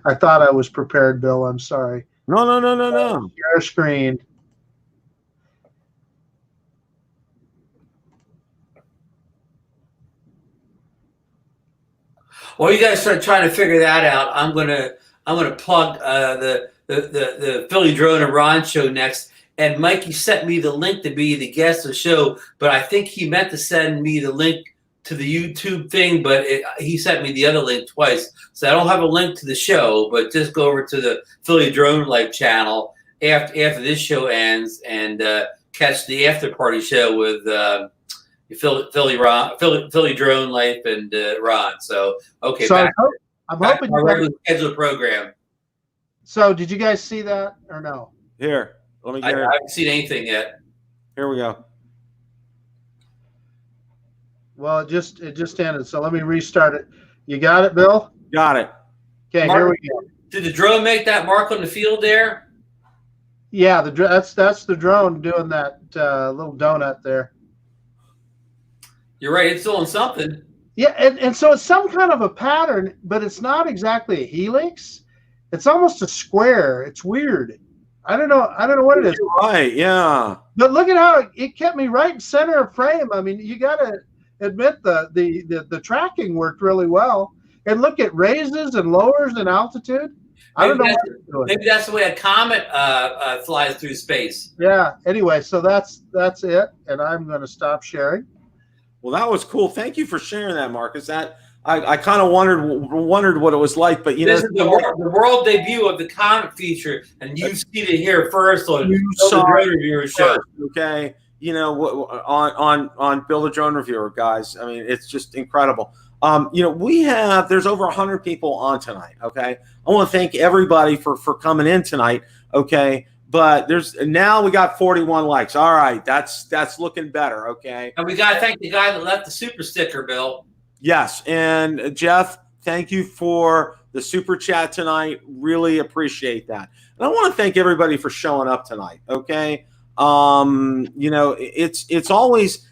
I thought I was prepared, Bill. I'm sorry. No. Share screen. While you guys start trying to figure that out, I'm gonna plug the Philly Drone and Ron show next. And Mikey sent me the link to be the guest of the show, but I think he meant to send me the link to the YouTube thing, but he sent me the other link twice. So I don't have a link to the show, but just go over to the Philly Drone Life channel after this show ends and catch the after party show with Philly Drone Life and Ron. So okay, So back I'm to hoping our you guys, regular scheduled program. so did you guys see that or no? Here, let me I get it. haven't seen anything yet. Here we go. Well, it just ended. So let me restart it. You got it, Bill? Got it. Okay, Mark, here we go. Did the drone make that mark on the field there? Yeah, that's the drone doing that little donut there. You're right. It's doing something. Yeah, and so it's some kind of a pattern, but it's not exactly a helix. It's almost a square. It's weird. I don't know what it is. You're right. Yeah. But look at how it kept me right in center of frame. I mean, you got to admit the tracking worked really well. And look at raises and lowers and altitude. I don't know what it's doing. Maybe that's the way a comet flies through space. Yeah. Anyway, so that's it, and I'm going to stop sharing. Well, that was cool. Thank you for sharing that, Marcus. That I kind of wondered what it was like, but This is the world debut of the comet feature, and you've seen it here first on the Drone Reviewer show. Okay, on Bill the Drone Reviewer, guys. I mean, it's just incredible. There's over 100 people on tonight. Okay, I want to thank everybody for coming in tonight. Okay. But now we got 41 likes. All right, that's looking better. Okay. And we got to thank the guy that left the super sticker, Bill. Yes, and Jeff, thank you for the super chat tonight. Really appreciate that. And I want to thank everybody for showing up tonight. Okay. It's always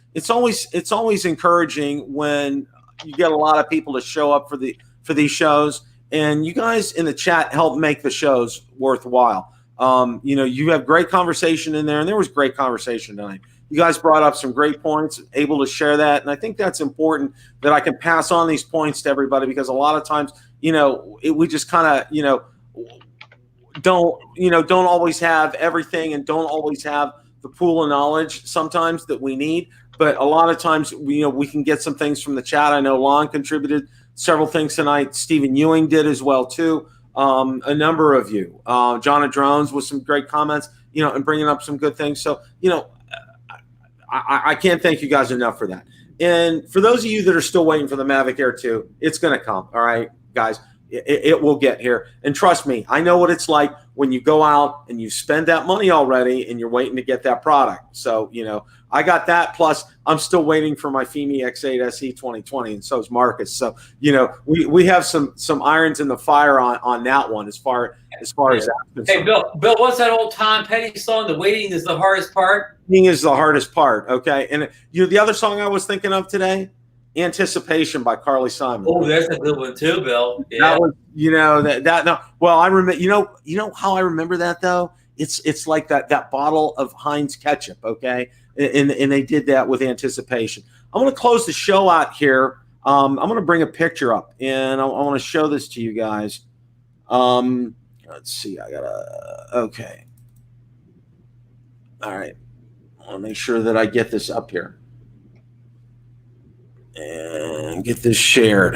encouraging when you get a lot of people to show up for these shows, and you guys in the chat help make the shows worthwhile. You have great conversation in there, and there was great conversation tonight. You guys brought up some great points, able to share that, and I think that's important that I can pass on these points to everybody, because a lot of times, we just kind of, don't always have everything and don't always have the pool of knowledge sometimes that we need. But a lot of times, we can get some things from the chat. I know Lon contributed several things tonight. Stephen Ewing did as well too. A number of you, John of Drones, with some great comments, and bringing up some good things. So, I can't thank you guys enough for that. And for those of you that are still waiting for the Mavic Air 2, it's going to come. All right, guys, it will get here. And trust me, I know what it's like when you go out and you spend that money already and you're waiting to get that product. So, I got that. Plus, I'm still waiting for my Fimi X8 SE 2020, and so is Marcus. So, we have some irons in the fire on that one as far as that's concerned. Hey, Bill, what's that old Tom Petty song? The waiting is the hardest part. Waiting is the hardest part. Okay, and the other song I was thinking of today, Anticipation by Carly Simon. Oh, that's a good one too, Bill. Yeah. That was, no. Well, I remember. You know how I remember that though. It's like that bottle of Heinz ketchup. Okay. And they did that with Anticipation. I'm going to close the show out here. I'm going to bring a picture up, and I want to show this to you guys. Let's see. Okay. All right. I want to make sure that I get this up here and get this shared.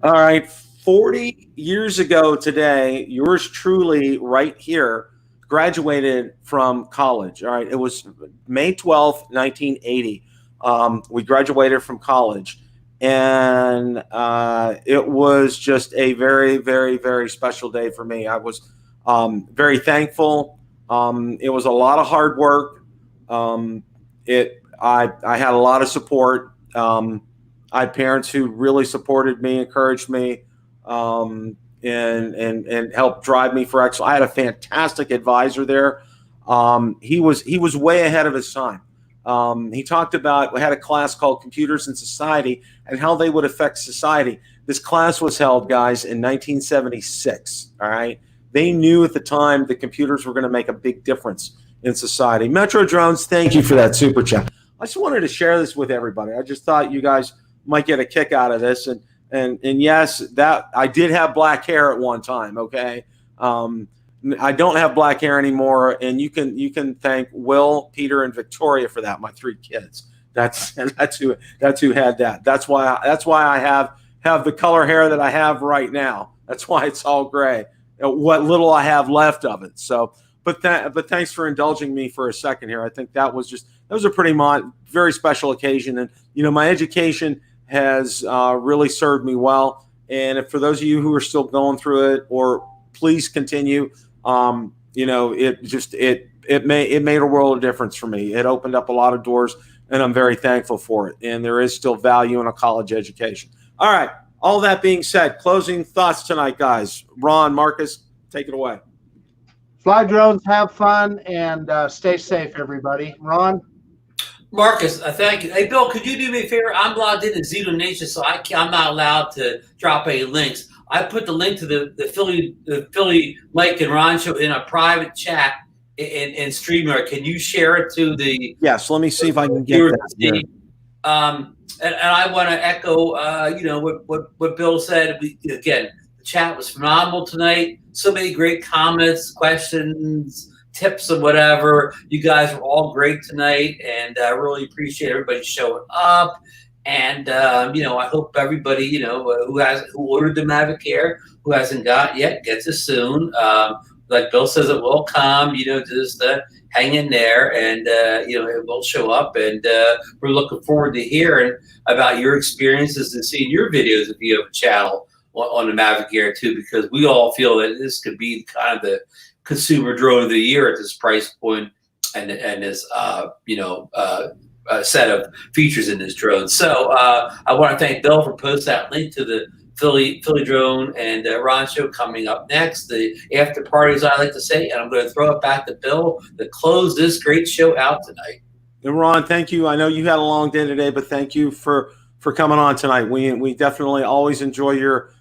All right. 40 years ago today, yours truly right here graduated from college. All right. It was May 12th, 1980. We graduated from college, and it was just a very, very, very special day for me. I was very thankful. It was a lot of hard work. I had a lot of support. I had parents who really supported me, encouraged me, and helped drive me for excellence. I had a fantastic advisor there. He was way ahead of his time. He talked about, we had a class called Computers and Society and how they would affect society. This class was held, guys, in 1976, all right? They knew at the time that computers were going to make a big difference in society. Metro Drones, thank you for that super chat. I just wanted to share this with everybody. I just thought you guys might get a kick out of this. And yes, that I did have black hair at one time, okay? I don't have black hair anymore, and you can thank Will, Peter, and Victoria for that. My 3 kids. That's who had that. That's why I have the color hair that I have right now. That's why it's all gray. What little I have left of it. So, but thanks for indulging me for a second here. I think that was a pretty very special occasion, and my education has really served me well. And for those of you who are still going through it, or please continue. It made a world of difference for me. It opened up a lot of doors, and I'm very thankful for it. And there is still value in a college education. All right. All that being said, closing thoughts tonight, guys. Ron, Marcus, take it away. Fly drones, have fun, and stay safe, everybody. Ron? Marcus, thank you. Hey, Bill, could you do me a favor? I'm logged into ZinoNation, so I'm not allowed to drop any links. I put the link to the Philly Mike and Ron show in a private chat in StreamYard. Can you share it to the? Yes. Let me see if I can get that. And I want to echo, what Bill said. Again, the chat was phenomenal tonight. So many great comments, questions, tips, and whatever. You guys were all great tonight, and I really appreciate everybody showing up. And I hope everybody who ordered the Mavic Air, who hasn't got it yet, gets it soon. Like Bill says, it will come. Just hang in there, and it will show up. And we're looking forward to hearing about your experiences and seeing your videos if you have a channel on the Mavic Air too, because we all feel that this could be kind of the consumer drone of the year at this price point and this set of features in this drone. So I want to thank Bill for posting that link to the Philly Drone and Ron show coming up next, the after parties, I like to say, and I'm going to throw it back to Bill to close this great show out tonight. And Ron, thank you. I know you had a long day today, but thank you for coming on tonight. We definitely always enjoy your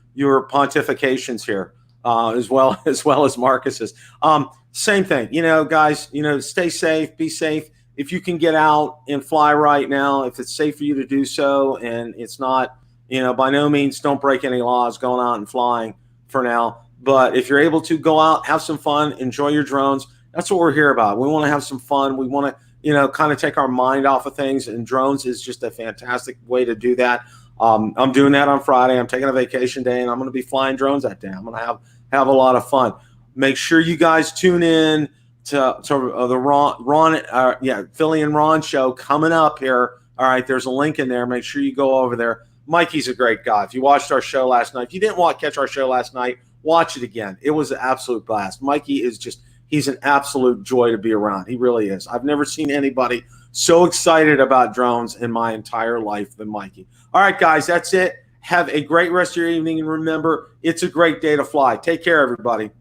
pontifications here, as well as Marcus's. Same thing, guys. Stay safe, be safe. If you can get out and fly right now, if it's safe for you to do so, and it's not, by no means don't break any laws going out and flying for now. But if you're able to go out, have some fun, enjoy your drones. That's what we're here about. We want to have some fun. We want to, kind of take our mind off of things, and drones is just a fantastic way to do that. I'm doing that on Friday. I'm taking a vacation day, and I'm going to be flying drones that day. I'm going to have a lot of fun. Make sure you guys tune in to the Philly and Ron show coming up here. All right, there's a link in there. Make sure you go over there. Mikey's a great guy. If you watched our show last night, if you didn't catch our show last night, watch it again. It was an absolute blast. Mikey is he's an absolute joy to be around. He really is. I've never seen anybody so excited about drones in my entire life than Mikey. All right, guys, that's it. Have a great rest of your evening, and remember, it's a great day to fly. Take care, everybody.